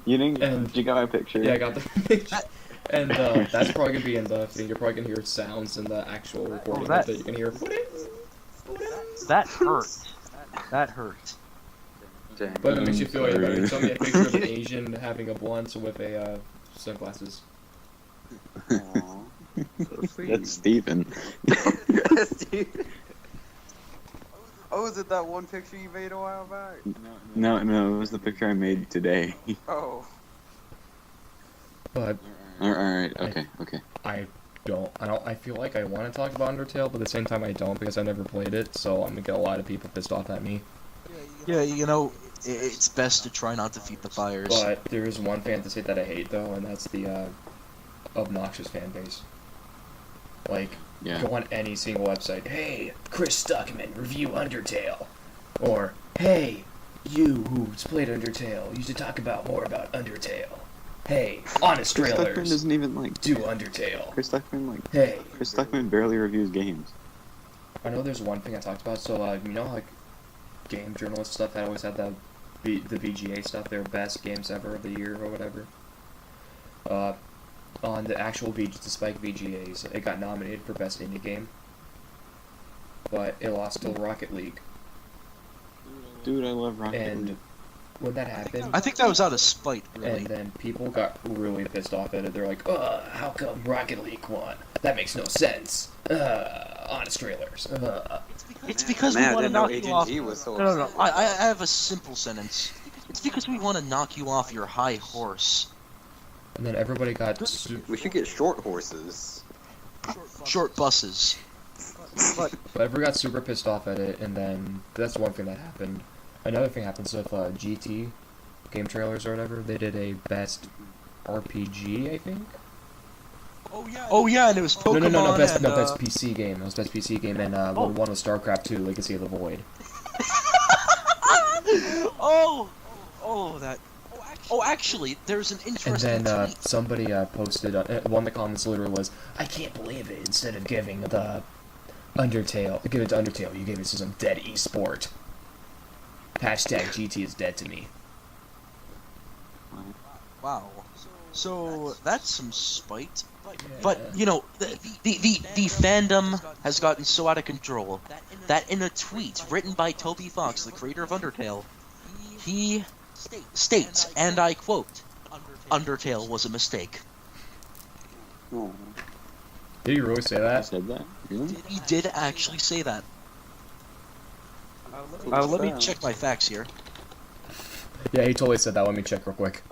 You didn't. And- Did you got my picture? Yeah, I got the picture. And that's probably gonna be in the thing. You're probably gonna hear sounds in the actual recording that- that you can hear. That hurt. That hurt. Dang, But it makes you I'm feel any better. sorry. You showed me a picture of an Asian having a blunt with a sunglasses. Aww. So sweet. That's Steven. Oh, is it that one picture you made a while back? No, it was the picture I made today. Oh. But Alright, okay. I feel like I want to talk about Undertale, but at the same time I don't because I never played it. So I'm gonna get a lot of people pissed off at me. Yeah, you know, it's best to try not to feed the fires. But there is one fantasy that I hate though, and that's the obnoxious fan base. Like, Yeah. go on any single website. Hey, Chris Stuckman, review Undertale. Or, hey, you who's played Undertale, you should talk about more about Undertale. Hey, honest Chris Stuckman trailers, doesn't even like. do Undertale. Chris Stuckman Hey, Chris Stuckman barely reviews games. I know there's one thing I talked about, so, you know, like, game journalist stuff that always had the VGA stuff, their best games ever of the year or whatever. On the actual the Spike VGAs, it got nominated for Best Indie Game, but it lost to Rocket League. Dude, I love Rocket And League. when that happened, I think that was out of spite, really. and then people got really pissed off at it. They're like, how come Rocket League won? That makes no sense. Honest trailers. It's because Man, we I want to didn't know knock you Agent off. G was so No. upset. I have a simple sentence. It's because we want to knock you off your high horse. And then everybody got We should get short horses. Short buses. But everyone got super pissed off at it, and then that's one thing that happened. Another thing happens with GT game trailers or whatever. They did a best RPG, I think. Oh yeah, and it was Pokemon. No, best and, best PC game. It was best PC game, and one was StarCraft 2, Legacy of the Void. Oh, actually, there's an And interesting then tweet. somebody posted one of the comments literally was, "I can't believe it. Instead of giving the Undertale, give it to Undertale, you gave it to some dead esport. Hashtag GT is dead to me." Wow. So that's some spite. But you know, the fandom has gotten so out of control that in a tweet written by Toby Fox, the creator of Undertale, he states, and I quote, "Undertale was a mistake." Oh, Did you really say I that? said that? Really? He did actually say that. Let me check my facts here. Yeah, he totally said that. Let me check real quick.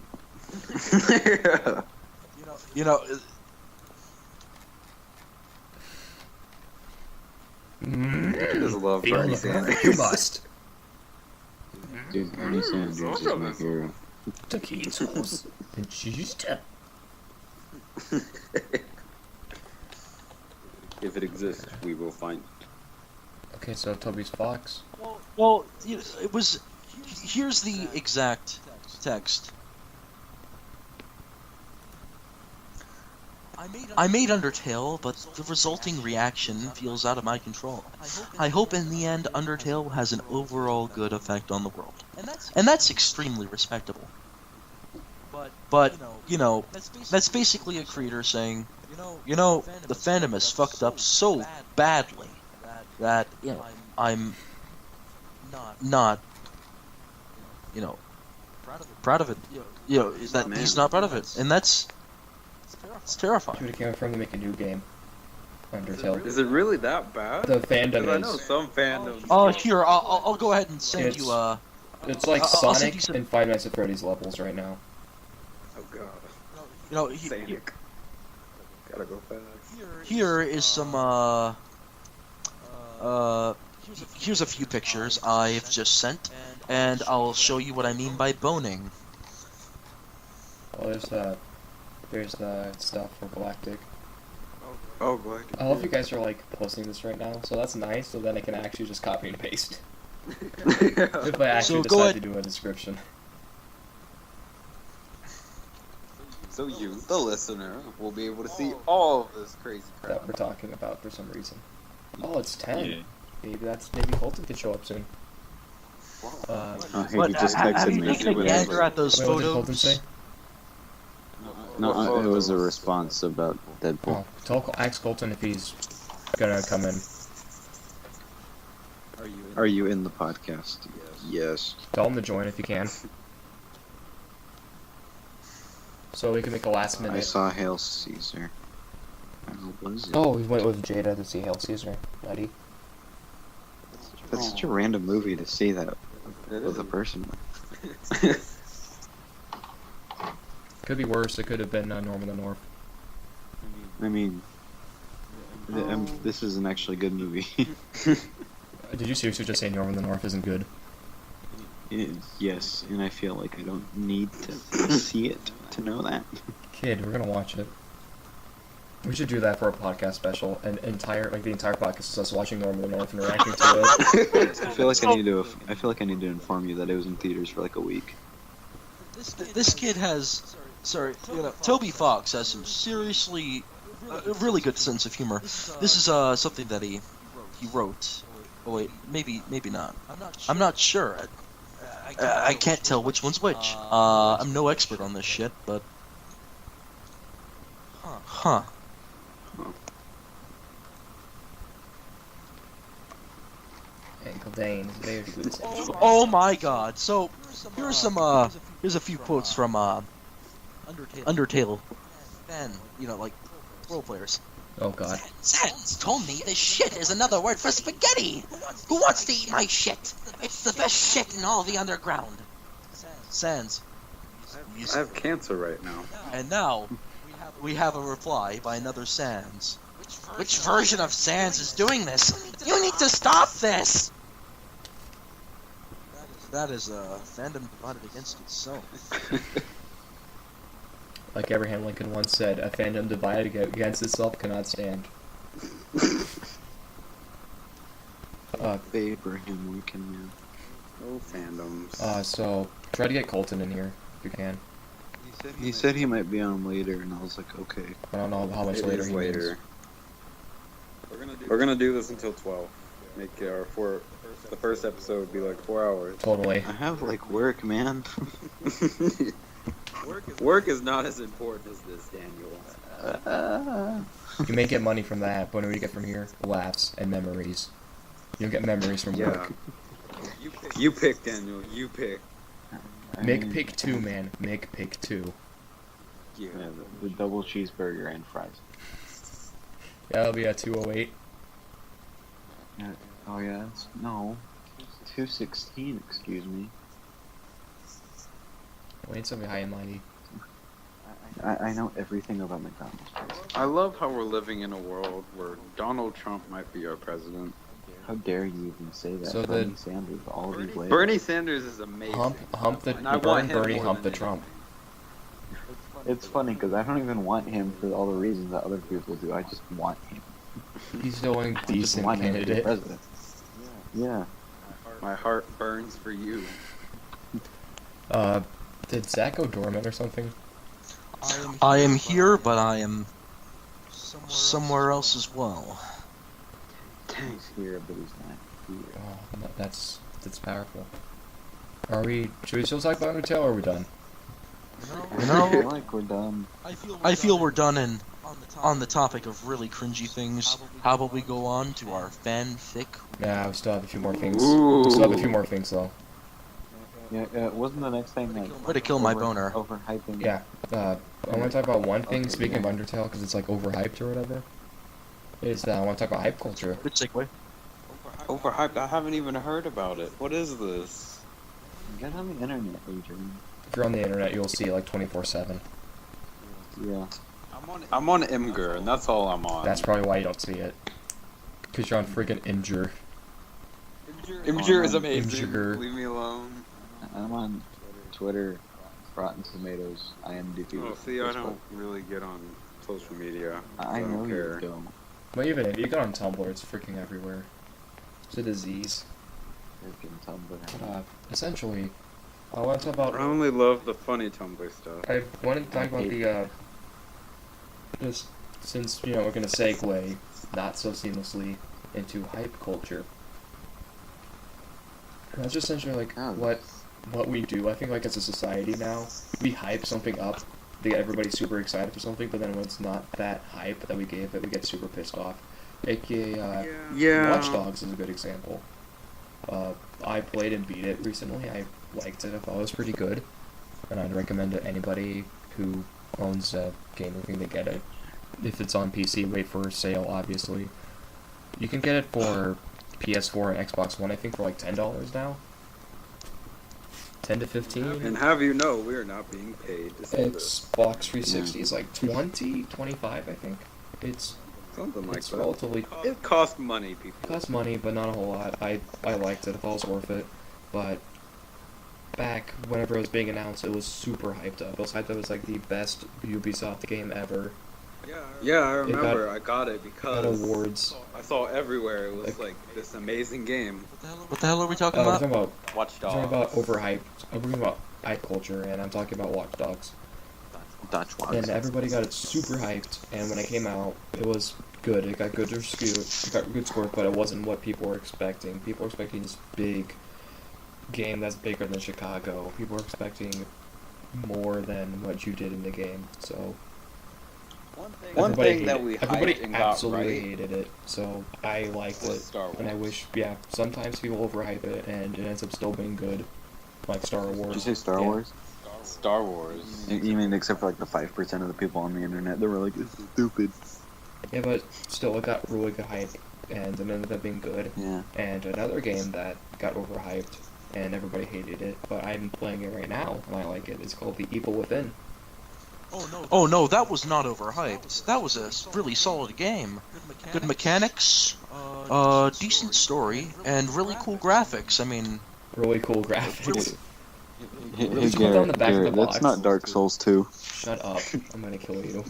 You know, I just love Feel Bernie the Sanders. burn, you must. Dude, Bernie Sanders is my hero. Taquitos and cheese dip. If it exists, we will find. Okay, so Toby's Fox. well, it was. Here's the exact text. I made Undertale, but the resulting reaction feels out of my control. I hope in the end Undertale has an overall good effect on the world. And that's extremely respectable. But, you know, that's basically a creator saying, you know, the fandom has fucked up so badly that, you know, I'm not, you know, proud of it. You know, that he's not proud of it. And it's terrifying. Dude, it came from to make a new game. Undertale. Is it really that bad? The fandom 'Cause I know is. some fandoms. Here, I'll go ahead and send It's- you, It's like I'll send Sonic you some- and Five Nights at Freddy's levels right now. Oh god. you know, Sanic. Gotta go fast. here is some, here's a few pictures I've just sent, and I'll show you what I mean by boning. Well, there's the stuff for Galactic. Oh, boy. I love you guys are like posting this right now, so that's nice. So then I can actually just copy and paste if I actually So go decide ahead. to do a description. So you, the listener, will be able to see all of this crazy crap. That we're talking about for some reason. Oh, it's 10. Yeah. Maybe Colton could show up soon. Oh, hey, But he just have texted you me. taken a gander at those Wait, what did Colton say? photos? No, it was a response about Deadpool. Oh, ask Colton if he's gonna come in. Are you in the podcast? Yes. Tell him to join if you can. So we can make a last I minute. saw Hail Caesar. How was it? Oh, we went with Jada to see Hail Caesar. Buddy. That's such a random movie to see that with a person. Could be worse. It could have been Norman the North. I mean, this is an actually good movie. Did you seriously just say Norman the North isn't good? Yes, and I feel like I don't need to see it to know that. Kid, we're gonna watch it. We should do that for a podcast special. The entire podcast is us watching Norman the North and reacting to it. I feel like I need to inform you that it was in theaters for like a week. This kid has, Toby Fox has some seriously, really good sense of humor. This is something that he wrote. Oh wait, maybe not. I'm not sure. I can't tell which one's which. I'm no expert on this shit, but huh. Uncle Dane, very good. Oh my God! So here's a few quotes from Undertale. And like role players. Oh God. Sans told me this shit is another word for spaghetti. Who wants to eat my shit? It's the best shit in all the underground. Sans. I have cancer right now. And now we have a reply by another Sans. Which version of Sans is doing this? You need to stop this! That is fandom divided against itself. Like Abraham Lincoln once said, a fandom divided against itself cannot stand. Abraham Lincoln, man. No fandoms. So try to get Colton in here if you can. He said he might be on later, and I was like, okay. I don't know how much It later is he means. later. We're gonna do this until 12. Make the first episode would be like 4 hours. Totally. I have like work, man. Work is not as important as this, Daniel. You may get money from that, but what do we get from here? Laughs and memories. You'll get memories from work. You pick, Daniel. You pick. Make pick 2, man. Make pick 2. Yeah. The double cheeseburger and fries. Yeah, that'll be at 208. Oh yeah, no. 216, excuse me. Wait, something high and mighty. I know everything about McDonald's. I love how we're living in a world where Donald Trump might be our president. How dare you even say that? So Bernie the- Sanders, all these ways. Bernie Sanders is amazing. Hump the And I want him Bernie, more hump the than Trump. It's funny because I don't even want him for all the reasons that other people do. I just want him. He's the only I just decent want him to be candidate. president. Yeah. My heart burns for you. Did Zach go dormant or something? I am here, but I am somewhere else as well. He's here, but he's not here. Oh, that's powerful. Should we still talk about Undertale, or are we done? You I feel know, like we're done. I feel we're done, and on the topic of really cringy things, how about we go on to our fanfic? Nah, we still have a few more things. Ooh. We still have a few more things, though. Yeah, wasn't the next thing like Way to kill my boner. overhyping? Yeah, I want to talk about one thing, speaking of Undertale, because it's like overhyped or whatever. I want to talk about hype culture. Good segue. Overhyped. I haven't even heard about it. What is this? Get on the internet, Adrian. If you're on the internet, you'll see it like 24/7. Yeah. I'm on Imgur, and that's all I'm on. That's probably why you don't see it. Because you're on freaking Imgur. Imgur is on amazing. Imgur. Leave me alone. I'm on Twitter, Rotten Tomatoes, IMDb. Oh, see, I don't really get on social media. I don't know care. you don't. But even if you go on Tumblr, it's freaking everywhere. It's a disease. Freaking But, Tumblr. essentially, I want to talk about. I only love the funny Tumblr stuff. I wanted to talk about the, just since, we're going to segue not so seamlessly into hype culture. And that's just essentially, like, Oh. what we do. I think, like, as a society now, we hype something up to get everybody super excited for something, but then when it's not that hype that we gave it, we get super pissed off. AKA, Yeah. Watch Dogs is a good example. I played and beat it recently. I liked it. I thought it was pretty good. And I'd recommend it to anybody who owns a game looking to get it. If it's on PC, wait for a sale, obviously. You can get it for PS4 and Xbox One, I think, for like $10 now. 10 to 15. And have you know, we are not being paid to say this. Xbox 360 is like 20, 25, I think. It's Something like it's that. relatively It costs money, people. costs money, but not a whole lot. I liked it. I thought it was worth it. But back whenever it was being announced, it was super hyped up. It was hyped up as like the best Ubisoft game ever. Yeah, I remember. I got it Got because awards. I saw everywhere it was like this amazing game. What the hell are we talking I'm about? talking about Watch I'm talking Dogs. about overhyped. I'm talking about hype culture, and I'm talking about Watch Dogs. Dutch Watch. And everybody got it super hyped. And when it came out, it was good. It got good it got good scores, but it wasn't what people were expecting. People were expecting this big game that's bigger than Chicago. People were expecting more than what you did in the game. So One everybody thing that hated we it. Everybody hyped and got absolutely right hated it. So I liked was it. Star Wars. And I wish, sometimes people overhype it, and it ends up still being good. Like Star Wars. Did you say Star Yeah. Wars? Star Wars. You mean except for like the 5% of the people on the internet that were like, "It's stupid." Yeah, but still, it got really good hype, and it ended up being good. Yeah. And another game that got overhyped, and everybody hated it, but I'm playing it right now, and I like it. It's called The Evil Within. Oh no, that was not overhyped. That was a really solid game. Good mechanics, decent story, and really cool graphics. I mean, Really cool graphics. Hey, Let's put down the back of the box. that's not Dark Souls 2. Shut up. I'm gonna kill you.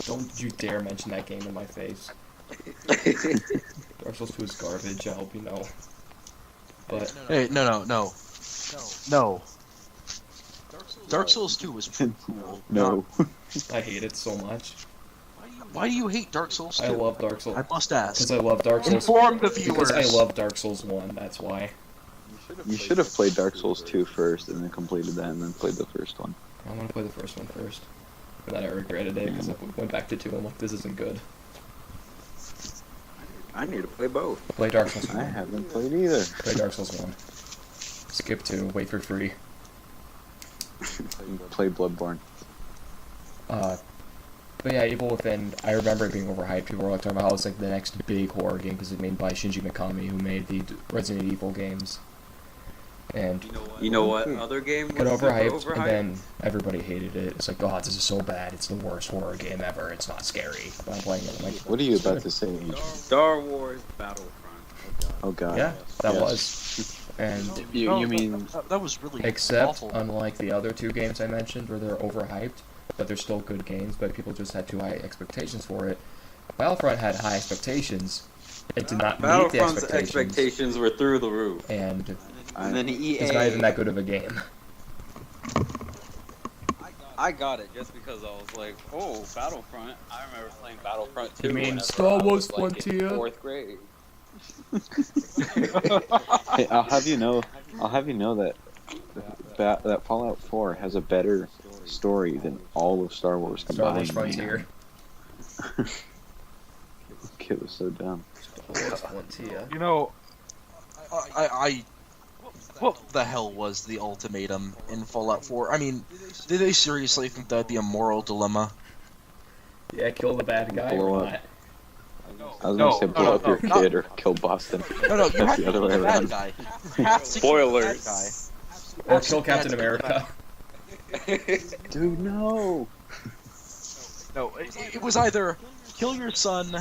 Don't you dare mention that game in my face. Dark Souls 2 is garbage, I hope you know. But, hey, no. Dark Souls 2 was pretty cool. No. I hate it so much. Why do you hate Dark Souls 2? I love Dark Souls. I must ask. Because I love Dark Souls. Inform the Because I viewers. love Dark Souls 1, that's why. You should have played Dark Souls 2 first and then completed that and then played the first one. I'm gonna play the first one first. But then I regretted it because I went back to 2 and I'm like, this isn't good. I need to play both. Play Dark Souls 1. I haven't played either. Play Dark Souls 1. Skip 2, wait for free. Play Bloodborne. But yeah, Evil Within, I remember it being overhyped. People were like talking about how it's like the next big horror game because it's made by Shinji Mikami, who made the Resident Evil games. And You know what other game was got super overhyped, and then everybody hated it. It's like, God, this is so bad. It's the worst horror game ever. It's not scary. But I'm playing it. I'm like, What are you it's about good. to say, Adrian? Star Wars Battlefront. Oh god. Yeah, that Yes. was. And You mean that was really except, awful. unlike the other 2 games I mentioned, where they're overhyped, but they're still good games, but people just had too high expectations for it. Battlefront had high expectations. It did not meet the Battlefront's expectations. expectations were through the roof. And And then EA... it's not even that good of a game. I got it just because I was like, oh, Battlefront. I remember playing Battlefront 2. You mean whenever Star I Wars was, like, in Frontier? 4th grade. Hey, I'll have you know that that Fallout 4 has a better story than all of Star Wars Star Wars combined. Frontier. Kid was so dumb. Star Wars Frontier. You know, I what the hell was the ultimatum in Fallout 4? I mean, did they seriously think that'd be a moral dilemma? Yeah, kill the bad guy Blow or up. not. I was No, gonna say no, blow no, up your no, kid or kill Boston. No, you That's have the to other kill way the bad around. guy. You have to kill the bad Spoilers. guy. Or kill Captain America. Dude, no. No, it was either kill your son,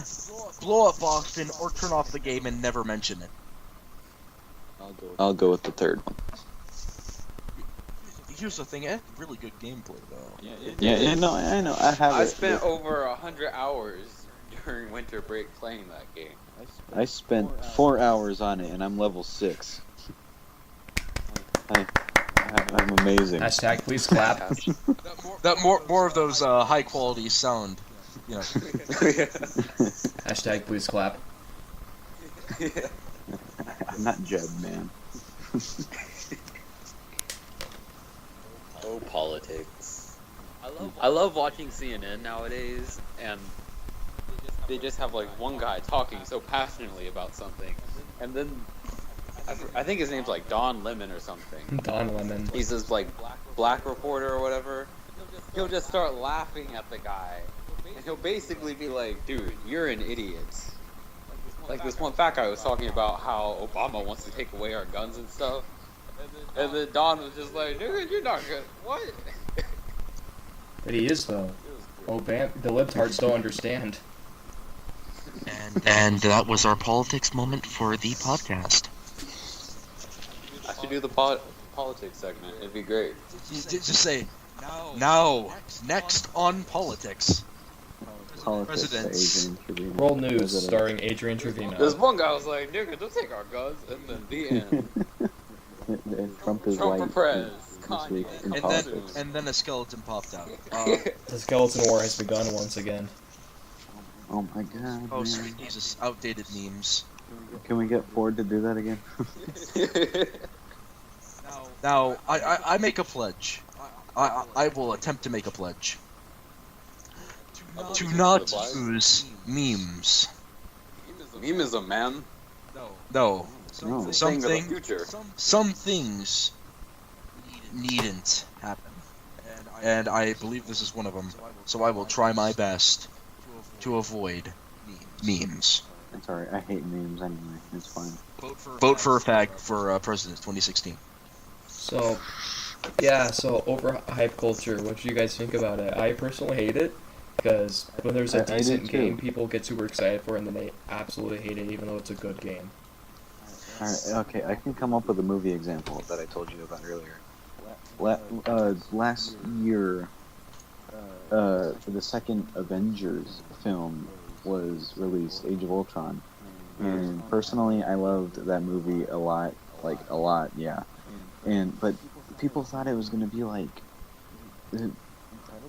blow up Boston, or turn off the game and never mention it. I'll go with the third one. Here's the thing, really good gameplay though. Yeah, no, I know. I have I it. spent over 100 hours during winter break playing that game. I spent 4 hours on it, and I'm level 6. I'm amazing. Hashtag please clap. That more of those high quality sound, you know. Hashtag please clap. I'm not Jeb, man. Oh, politics. I love watching CNN nowadays, and they just have like one guy talking so passionately about something, and then I think his name's like Don Lemon or something. Don Lemon. He's this like black reporter or whatever. He'll just start laughing at the guy, and he'll basically be like, "Dude, you're an idiot." Like this one fat guy was talking about how Obama wants to take away our guns and stuff, and then Don was just like, "Dude, you're not good. What?" But he is though. Oh, the libtards don't understand. And that was our politics moment for the podcast. I should do the politics segment. It'd be great. Just say, now, next on politics. Politics, Presidents. Adrian Trevino. World News President. starring Adrian Trevino. This one guy was like, "Nigga, don't take our guns," and then the end. Trump is Trump for white prez. this week in And politics. then a skeleton popped out. The skeleton war has begun once again. Oh my god. Oh man. sweet Jesus, outdated memes. Can we get Ford to do that again? Now, I make a pledge. I will attempt to make a pledge. To not use memes. Memism, man. No. No. Some Thing of the thing- future. Some things needn't happen. And I believe this is one of them. So I will try my best to avoid memes. It's alright, I hate memes anyway. It's fine. Vote for a fag for president 2016. So, yeah, so overhyped culture, what do you guys think about it? I personally hate it, because when there's a I do decent too. game, people get super excited for it, and then they absolutely hate it, even though it's a good game. Alright, okay, I can come up with a movie example that I told you about earlier. Last year, the second Avengers film was released, Age of Ultron. And personally, I loved that movie a lot, yeah. But people thought it was going to be like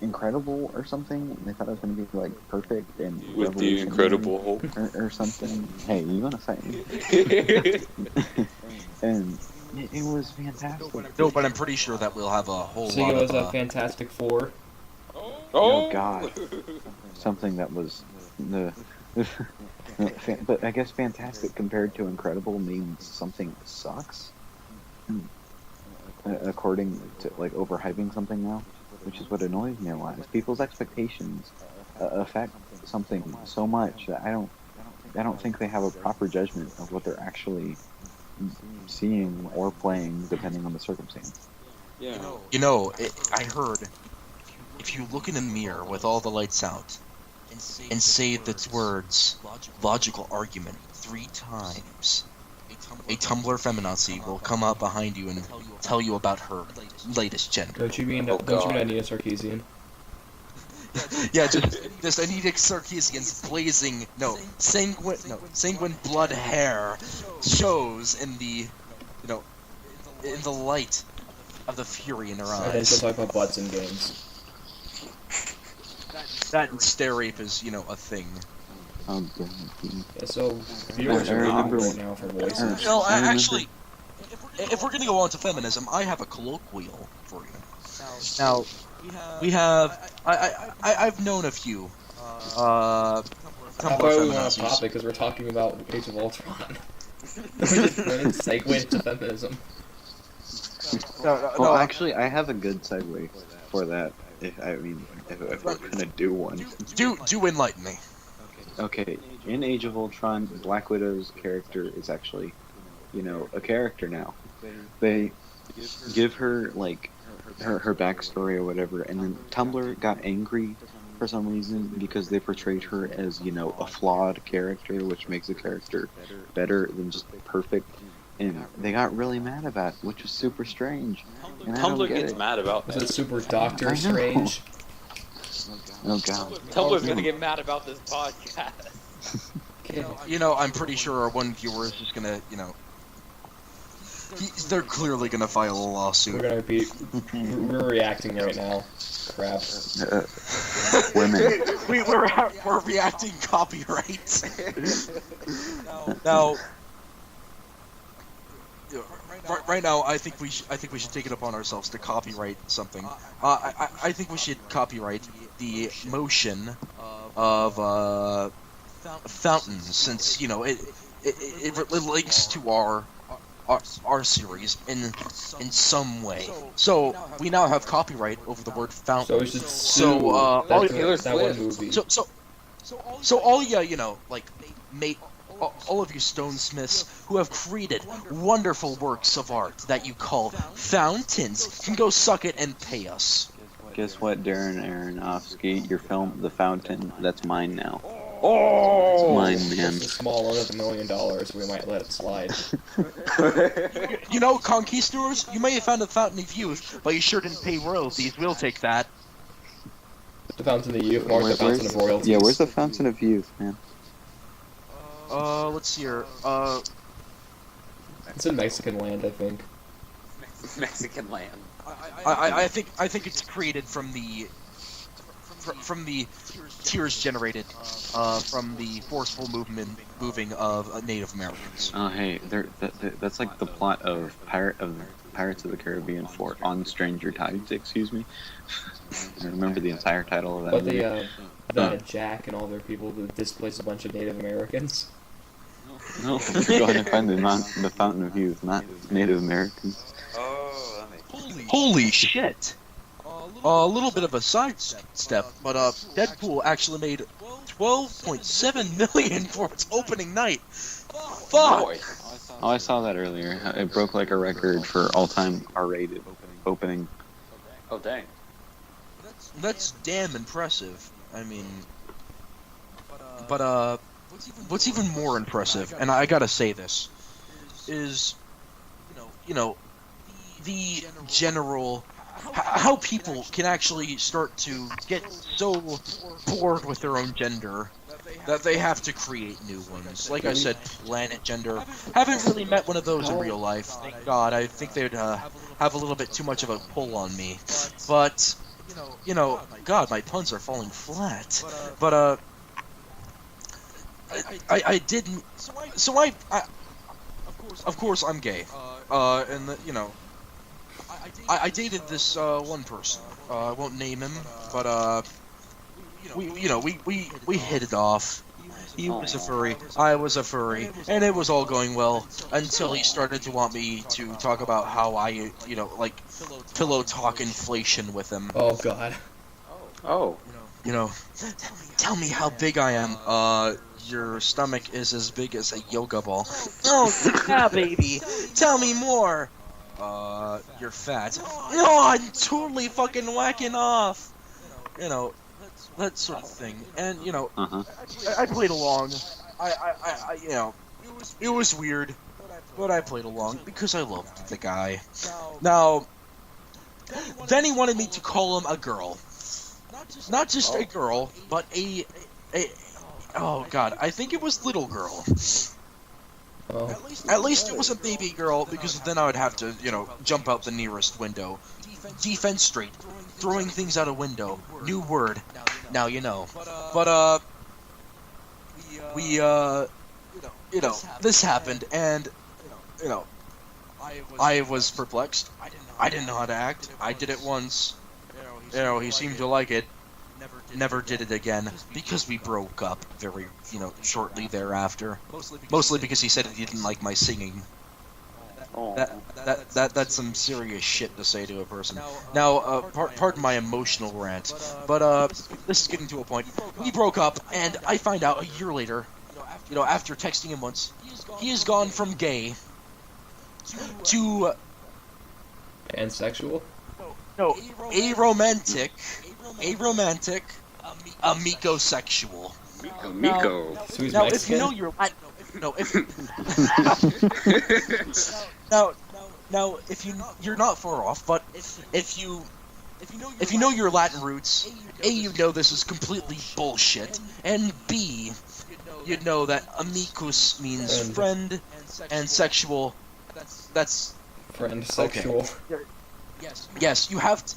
incredible or something. They thought it was going to be like perfect and With the Incredible Hulk. or something. Hey, you gonna fight me? And it was fantastic. No, but I'm pretty sure that we'll have a whole So lot it was of. a Fantastic Four. Oh God, something that was the. But I guess fantastic compared to incredible means something sucks. According to like overhyping something now, which is what annoys me a lot. Is people's expectations affect something so much that I don't think they have a proper judgment of what they're actually seeing or playing, depending on the circumstance. Yeah. You know, I heard if you look in a mirror with all the lights out and say the words logical argument 3 times, a Tumblr feminazi will come up behind you and tell you about her latest gender. Don't you mean Oh, God. Anita Sarkeesian? Yeah, just Anita Sarkeesian's blazing sanguine blood hair shows in the in the light of the fury in her I think eyes. we'll talk about butts in games. That and stare rape is a thing. Oh God. Yeah, so viewers I are remember waiting right when- now for voices. Well, I remember- actually, if we're gonna go on to feminism, I have a colloquial for you. Now, we have I've known a few I Tumblr thought we went off feminazis. topic because we're talking about Age of Ultron. We just went and segued into feminism. Well, actually, I have a good segue for that. If we're gonna do one. Do enlighten me. Okay, in Age of Ultron, Black Widow's character is actually, a character now. They give her like her backstory or whatever, and then Tumblr got angry for some reason because they portrayed her as a flawed character, which makes a character better than just perfect. and they got really mad about it, which was super strange. And I don't Tumblr get gets it. mad about Was it this. Super I Doctor know. Strange? Oh god. Tumblr's gonna get mad about this podcast. Okay. I'm pretty sure our one viewer is just gonna, they're clearly gonna file a We're lawsuit. gonna be. We're reacting right now. Crap. Women. We're reacting copyright. Now, right now, I think we should take it upon ourselves to copyright something. I think we should copyright the motion of Fountain, since it links to our series in some way. So we now have copyright over the word So Fountain. we should So, sue all- that one movie. So all you all of you stonesmiths who have created wonderful works of art that you call fountains can go suck it and pay us. Guess what, Darren Aronofsky? Your film, The Fountain, that's mine now. Oh! It's mine, man. It's a small under $1 million. We might let it slide. Conquistadors, you may have found a fountain of youth, but you sure didn't pay royalties. We'll take that. The Fountain of Youth, Mark the Fountain of Royalties. Yeah, where's the Fountain of Youth, man? Let's see here. It's in Mexican land, I think. Mexican land. I think it's created from the tears generated from the forceful moving of Native Americans. Oh, hey, that's like the plot of Pirates of the Caribbean 4 On Stranger Tides, excuse me. I remember the entire title of that But movie. they had Jack and all their people who displaced a bunch of Native Americans. No, you're going to find the Fountain of Youth, not Native Americans. Oh, that makes Holy shit! A little bit of a sidestep, but Deadpool actually made 12.7 million for its opening night. Fuck! Boy. Oh, I saw that earlier. It broke like a record for all-time R-rated opening. Oh, dang. That's damn impressive. I mean, but what's even more impressive, and I gotta say this, is the general how people can actually start to get so bored with their own gender that they have to create new ones. Like I said, planet gender. Haven't really met one of those in real life. Thank God. I think they'd have a little bit too much of a pull on me. But God, my puns are falling flat. But I didn't. So I of course I'm gay. And I dated this one person. I won't name him, but we hit it off. He was a furry, I was a furry, and it was all going well until he started to want me to talk about how I, like pillow talk inflation with him. Oh god. Oh. Tell me how big I am. Your stomach is as big as a yoga ball. Oh yeah, baby. Tell me more. You're fat. No, I'm totally fucking whacking off. That sort of thing. And I played along. It was weird, but I played along because I loved the guy. Now, then he wanted me to call him a girl. Not just a girl, but a oh god, I think it was little girl. Oh. At least it was a baby girl, because then I would have to, jump out the nearest window. Defense straight. Throwing things out a window. New word. Now you know. But, this happened, and, I was perplexed. I didn't know how to act. I did it once. He seemed to like it. Never did it again, because we broke up very, shortly thereafter. Mostly because he said he didn't like my singing. Oh. That's some serious shit to say to a person. Now, pardon my emotional rant, but this is getting to a point. We broke up, and I find out a year later, after texting him once, he has gone from gay to Pansexual? no, aromantic, amicosexual. Miko. So he's Now, Mexican? if you know your Latin, no, if now, if you're not far off, but if you know your Latin roots, A, you know this is completely bullshit, and B, you know that amicus means friend, and sexual. That's Friend sexual. okay. Yes, you have to.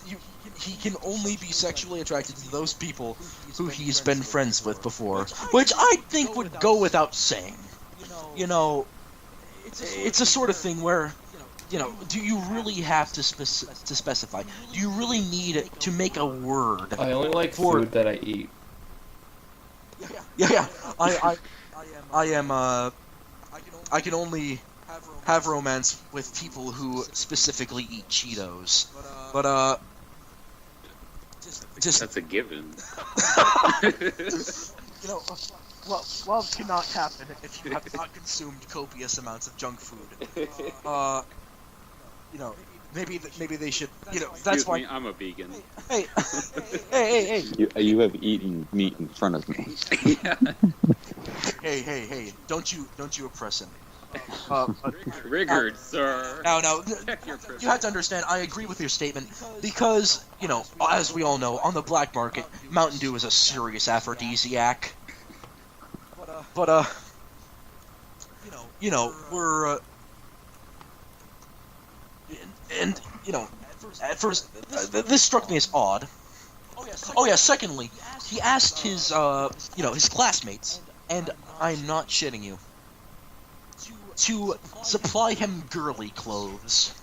He can only be sexually attracted to those people who he's been friends with before, which I think would go without saying. You know, it's a sort of thing where, do you really have to specify? Do you really need to make a word? I only like for food that I eat. Yeah. I can only have romance with people who specifically eat Cheetos. But just That's a given. love cannot happen if you have not consumed copious amounts of junk food. Maybe they should. That's Excuse why. me, I'm a vegan. Hey. You have eaten meat in front of me. Yeah. Hey! Don't you oppress him. Triggered, sir. Now, Check your you have to understand. I agree with your statement because as we all know, on the black market, Mountain Dew is a serious aphrodisiac. But we're and at first this struck me as odd. Oh yeah. Secondly, he asked his his classmates, and I'm not shitting you, to supply him girly clothes.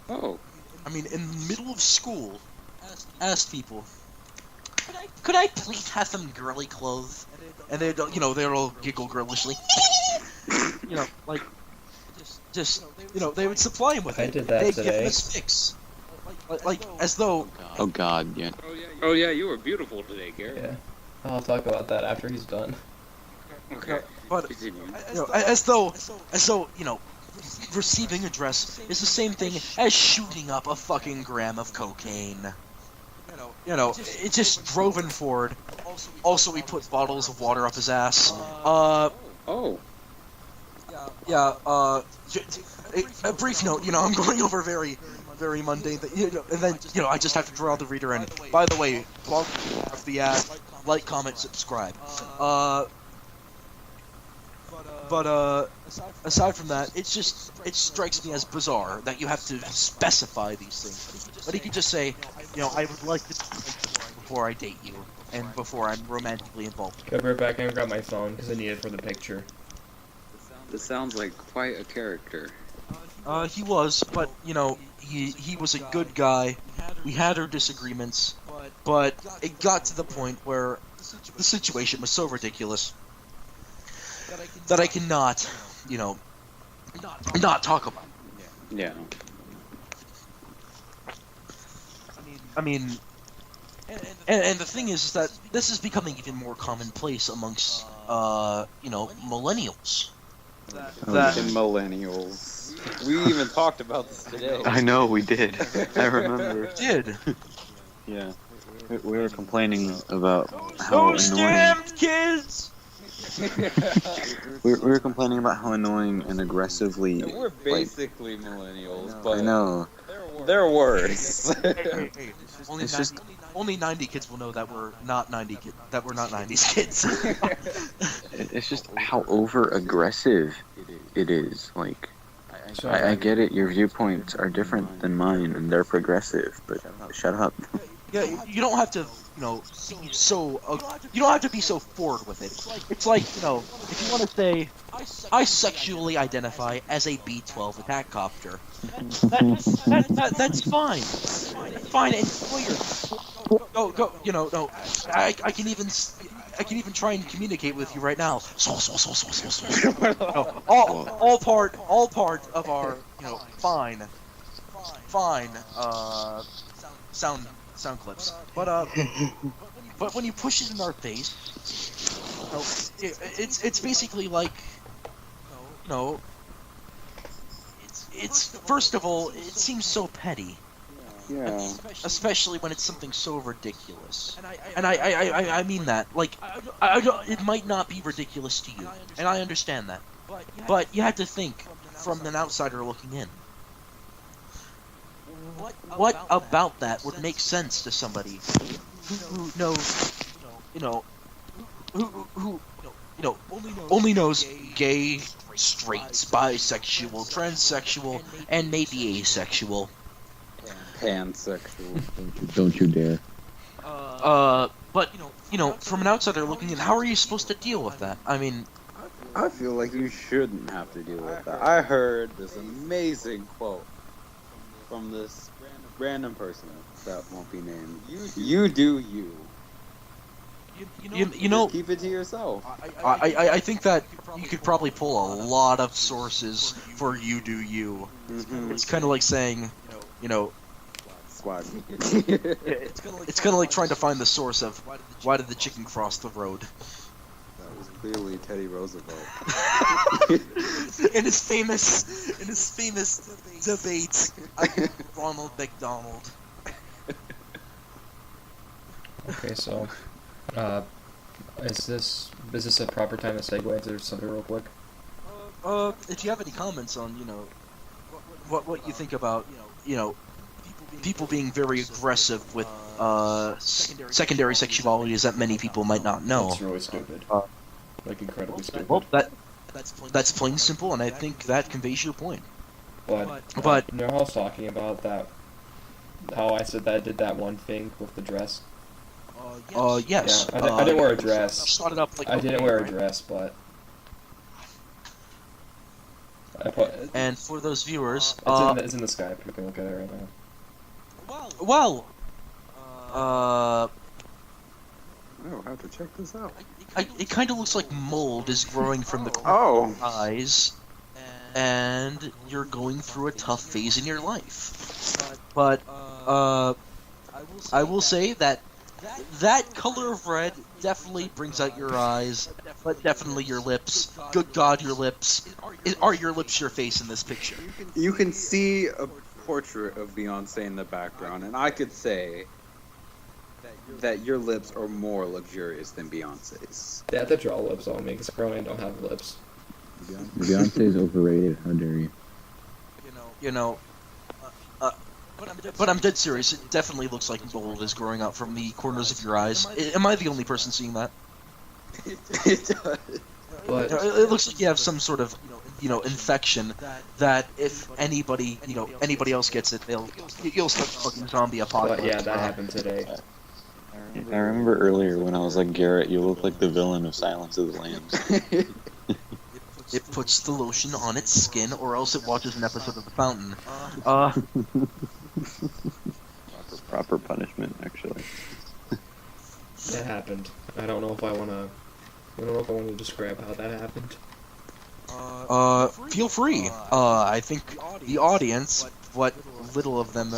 Oh. I mean, in the middle of school, asked people, could I please have some girly clothes? And they'd all giggle girlishly. They would supply him with it. I did that They'd today. give him a Sticks. Like as though. Oh God, yeah. Oh yeah, you were beautiful today, Garrett. Yeah. I'll talk about that after he's done. Okay. But Continue. as though receiving a dress is the same thing as shooting up a fucking gram of cocaine. It just drove him forward. Also, he put bottles of water up his ass. Oh. Yeah. A brief note. I'm going over very, very mundane. And then I just have to draw the reader in. By the way, blog of the ad, like, comment, subscribe. But aside from that, it strikes me as bizarre that you have to specify these things. But he could just say, I would like to before I date you and before I'm romantically involved. Go right back and grab my phone because I need it for the picture. This sounds like quite a character. He was, but he was a good guy. We had our disagreements, but it got to the point where the situation was so ridiculous that I cannot, not talk about it. Yeah. I mean, and the thing is that this is becoming even more commonplace amongst, millennials. The millennials. We even talked about this today. I know we did. I remember. Did Yeah. We were complaining about how annoying. Kids. We were complaining about how annoying and aggressively. We're basically millennials, but I know. they're worse. Hey. It's just. Only 90 kids will know that we're not 90s kids. It's just how over aggressive it is. Like, I get it. Your viewpoints are different than mine, and they're progressive. But shut up. Yeah, you don't have to, be so. You don't have to be so forward with it. It's like, if you want to say, I sexually identify as a B-12 attack copter. That's fine. Fine, enjoy yourself. Go. No. I can even try and communicate with you right now. No, all part of our, fine. Sound clips, but when you push it in our face, it's basically like, it's first of all, it seems so petty. Yeah. Especially when it's something so ridiculous. And I mean that. Like, I don't, it might not be ridiculous to you, and I understand that. But you have to think from an outsider looking in. What about that would make sense to somebody who knows, you know, who only knows gay, straight, bisexual, transsexual, and maybe asexual. Pansexual. Don't you dare. But from an outsider looking in, how are you supposed to deal with that? I mean, I feel like you shouldn't have to deal with that. I heard this amazing quote from this random person that won't be named. You do you. you know, Just keep it to yourself. I think that you could probably pull a lot of sources for you do you. It's kind of like saying, Swag. it's kind of like trying to find the source of why did the chicken cross the road. That was clearly Teddy Roosevelt. in his famous debate against Ronald McDonald. Okay, so, is this a proper time to segue into something real quick? If you have any comments on, what you think about, people being very aggressive with secondary sexualities that many people might not know. It's really stupid. Like, incredibly stupid. Well, that's plain and simple, and I think that conveys your point. But you know how I was talking about that, how I said that I did that one thing with the dress? Yes. Yeah, I didn't wear a dress. Started up like I didn't wear a dress, but I put. And for those viewers, It's in the Skype. You can look at it right now. well, Oh, I have to check this out. it kind of looks like mold is growing from the corner Oh. of your eyes, and you're going through a tough phase in your life. But I will say that color of red definitely brings out your eyes, but definitely your lips. Good God, your lips. Are your lips your face in this picture? You can see a portrait of Beyonce in the background, and I could say that your lips are more luxurious than Beyonce's. They have to draw lips on me because apparently I don't have lips. Beyonce's overrated. How dare you? But I'm dead serious. It definitely looks like mold is growing out from the corners of your eyes. Am I the only person seeing that? It does. But It looks like you have some sort of, infection that if anybody else gets it, you'll start fucking zombie apocalypse. yeah, that happened today. I remember earlier when I was like, Garrett, you look like the villain of Silence of the Lambs. It puts the lotion on its skin, or else it watches an episode of The Fountain. Proper punishment, actually. That happened. I don't know if I want to describe how that happened. Feel free. I think the audience, what little of them,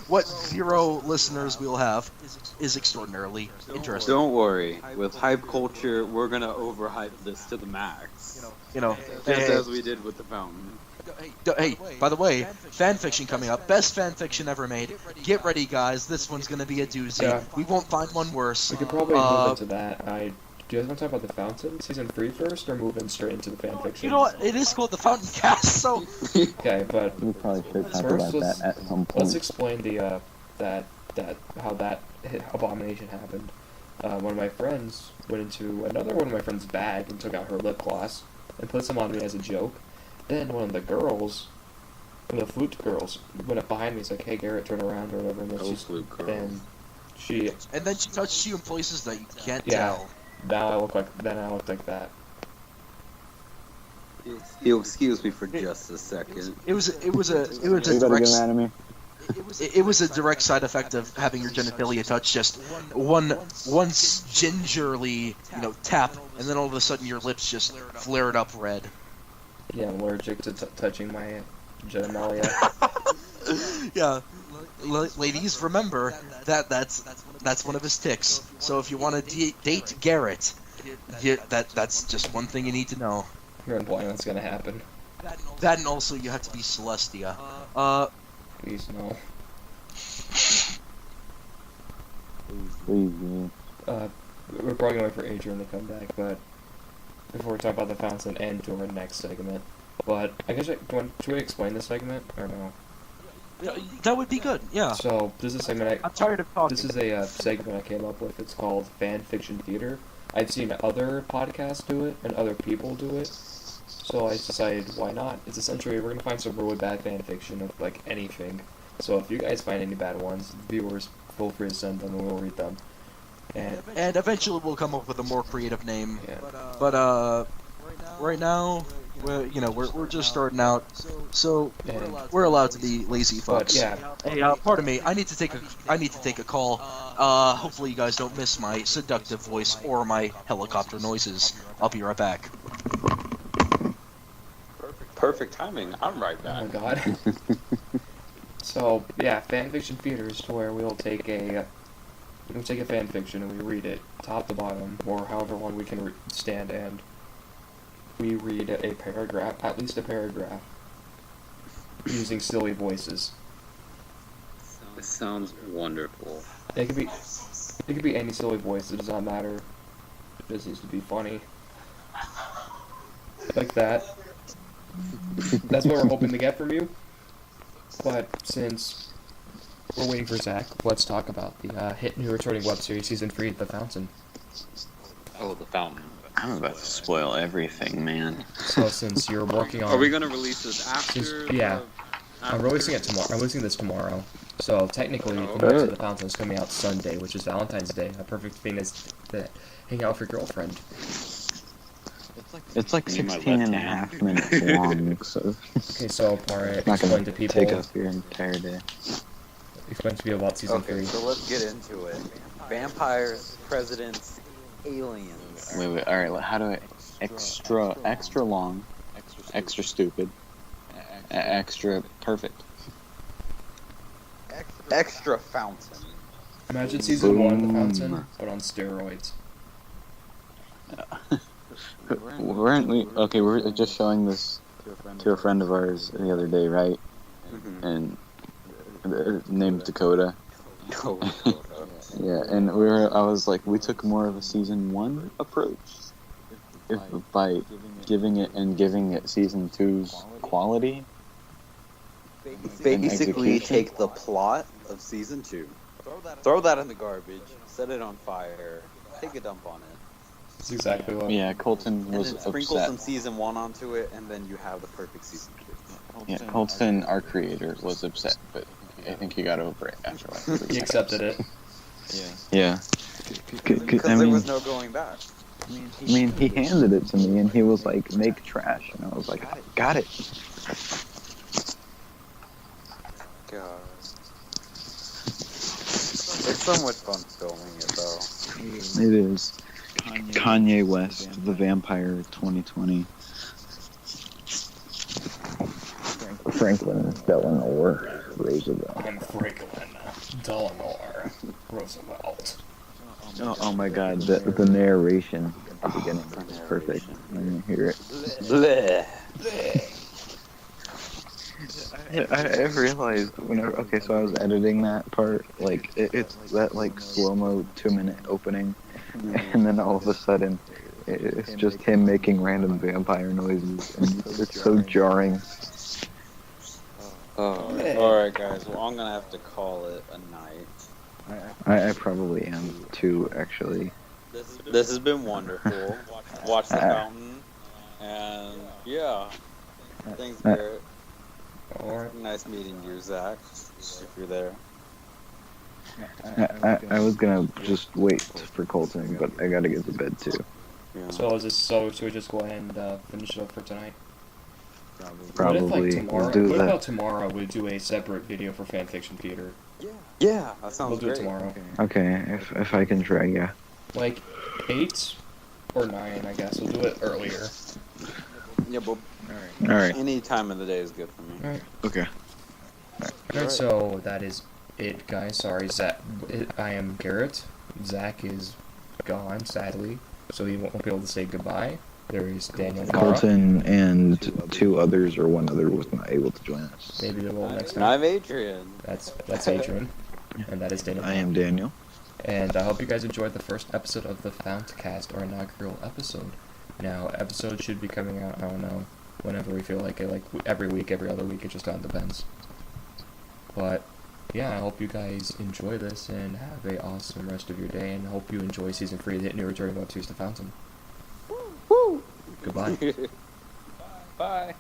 what 0 listeners we'll have, is extraordinarily interesting. Don't worry. With hype culture, we're gonna overhype this to the max. Just as we did with The Fountain. Hey, by the way, fanfiction coming up. Best fanfiction ever made. Get ready, guys. This one's gonna be a doozy. Yeah. We won't find one worse. We could probably move into that. Do you guys want to talk about The Fountain season 3 first, or move in straight into the fanfiction? You know what? It is called the Fountcast, so Okay, but We probably should talk First, about let's- that at some let's point. explain the how that abomination happened. One of my friends went into another one of my friend's bag and took out her lip gloss and put some on me as a joke. Then one of the flute girls, went up behind me and said, "Hey Garrett, turn around," or whatever. And then Oh, flute girl. then she and then she touched you in places that you can't Yeah. tell. now I look like that. You'll excuse me for just a second. It was a You better direct. get mad at me. It was a direct side effect of having your genitalia touch. Just once gingerly, tap, and then all of a sudden your lips just flared up red. Yeah, I'm allergic to touching my genitalia. Yeah, ladies, remember that's one of his ticks. So if you want to date Garrett, that's just one thing you need to know. You're implying that's gonna happen. That and also you have to be Celestia. Please no. Please, yeah. We're probably gonna wait for Adrian to come back, but before we talk about the fountain and do our next segment. But I guess should we explain this segment or no? Yeah, that would be good. Yeah. So this is a segment. I'm tired of talking. This is a segment I came up with. It's called Fan Fiction Theater. I've seen other podcasts do it and other people do it, so I decided why not. It's essentially we're gonna find some really bad fan fiction of like anything. So if you guys find any bad ones, viewers, feel free to send them and we'll read them. And eventually we'll come up with a more creative name. Yeah. But right now, we're just starting out, so we're allowed to be lazy fucks. But yeah. Hey, pardon me. I need to take a call. Hopefully you guys don't miss my seductive voice or my helicopter noises. I'll be right back. Perfect timing. I'm right Oh my back. god. So yeah, fan fiction theater is to where we'll take a fan fiction and we read it top to bottom, or however long we can stand, and we read a paragraph, at least a paragraph, using silly voices. This sounds wonderful. It could be any silly voice. It does not matter. It just needs to be funny, like that. That's what we're hoping to get from you. But since we're waiting for Zach, let's talk about the hit new returning web series season 3, The Fountain. Oh, the fountain. I'm about to spoil everything, man. So since you're working on, Are we gonna release this after? yeah. after I'm releasing it tomorrow. I'm releasing this tomorrow. So technically, the next of The Fountain is coming out Sunday, which is Valentine's Day. A perfect thing is to hang out with your girlfriend. It's like You mean my 16 and a left half hand? minutes long, so Okay, so Mara, it's not explain gonna to people. take up your entire day. Explain to people about season Okay, 3. so let's get into it. Vampires, presidents, aliens. Wait, alright, how do I... Extra long, extra stupid, extra perfect. Extra fountain. Imagine season 1 of The Boom. Fountain, but on steroids. Weren't we... Okay, we were just showing this to a friend of ours the other day, right? Mm-hmm. And their name's Dakota. No. Yeah, and I was like, we took more of a season 1 approach by giving it season 2's quality. Basically, execution. take the plot of season 2, throw that in the garbage, set it on fire, take a dump on it, That's exactly what. Yeah, Colton and was then sprinkle upset. some season 1 onto it, and then you have the perfect season 2. Yeah, Colton, our creator, was upset, but I think he got over it after like 3 He accepted it. Yeah. Because there was no going back. I mean, he handed it to me and he was like, make trash. And I was like, got it. God. It's so much fun filming it, though. It is. Kanye West, The Vampire 2020. Franklin Delano Roosevelt. I'm Franklin Delano Roosevelt. Oh my god, the narration at the beginning is perfect. Let me hear it. Bleh. I realized whenever, okay, so I was editing that part, like, it's that, like, slow-mo 2-minute opening, and then all of a sudden, it's just him making random vampire noises, and it's so jarring. Oh, alright, guys. Well, I'm gonna have to call it a night. I probably am, too, actually. This has been wonderful. Watch the fountain. And, yeah. Thanks, Garrett. Alright. Nice meeting you, Zach, if you're there. I was gonna just wait for Colton, but I gotta get to bed, too. Yeah. So should we just go ahead and finish it up for tonight? Probably. What if, like, tomorrow? We'll do What that. about tomorrow? We do a separate video for fanfiction theater. Yeah, that sounds We'll do great. it tomorrow. Okay, if I can try, yeah. Like 8 or 9, I guess. We'll do it earlier. Yeah, but Alright, any time of the day is good for me. Alright. okay. Alright, so that is it, guys. Sorry, Zach. I am Garrett. Zach is gone, sadly, so he won't be able to say goodbye. There is Daniel. Mara. Colton and 2 others, or 1 other, was not able to join us. Maybe they will next And time. I'm Adrian. That's Adrian, and that is Daniel. I am Daniel. And I hope you guys enjoyed the first episode of the Fountcast, our inaugural episode. Now, episodes should be coming out, I don't know, whenever we feel like it, like every week, every other week, it just kind of depends. But, yeah, I hope you guys enjoy this and have a awesome rest of your day, and hope you enjoy Season 3 of the New Returning Web Series, The Fountain. Woo! Goodbye. Bye.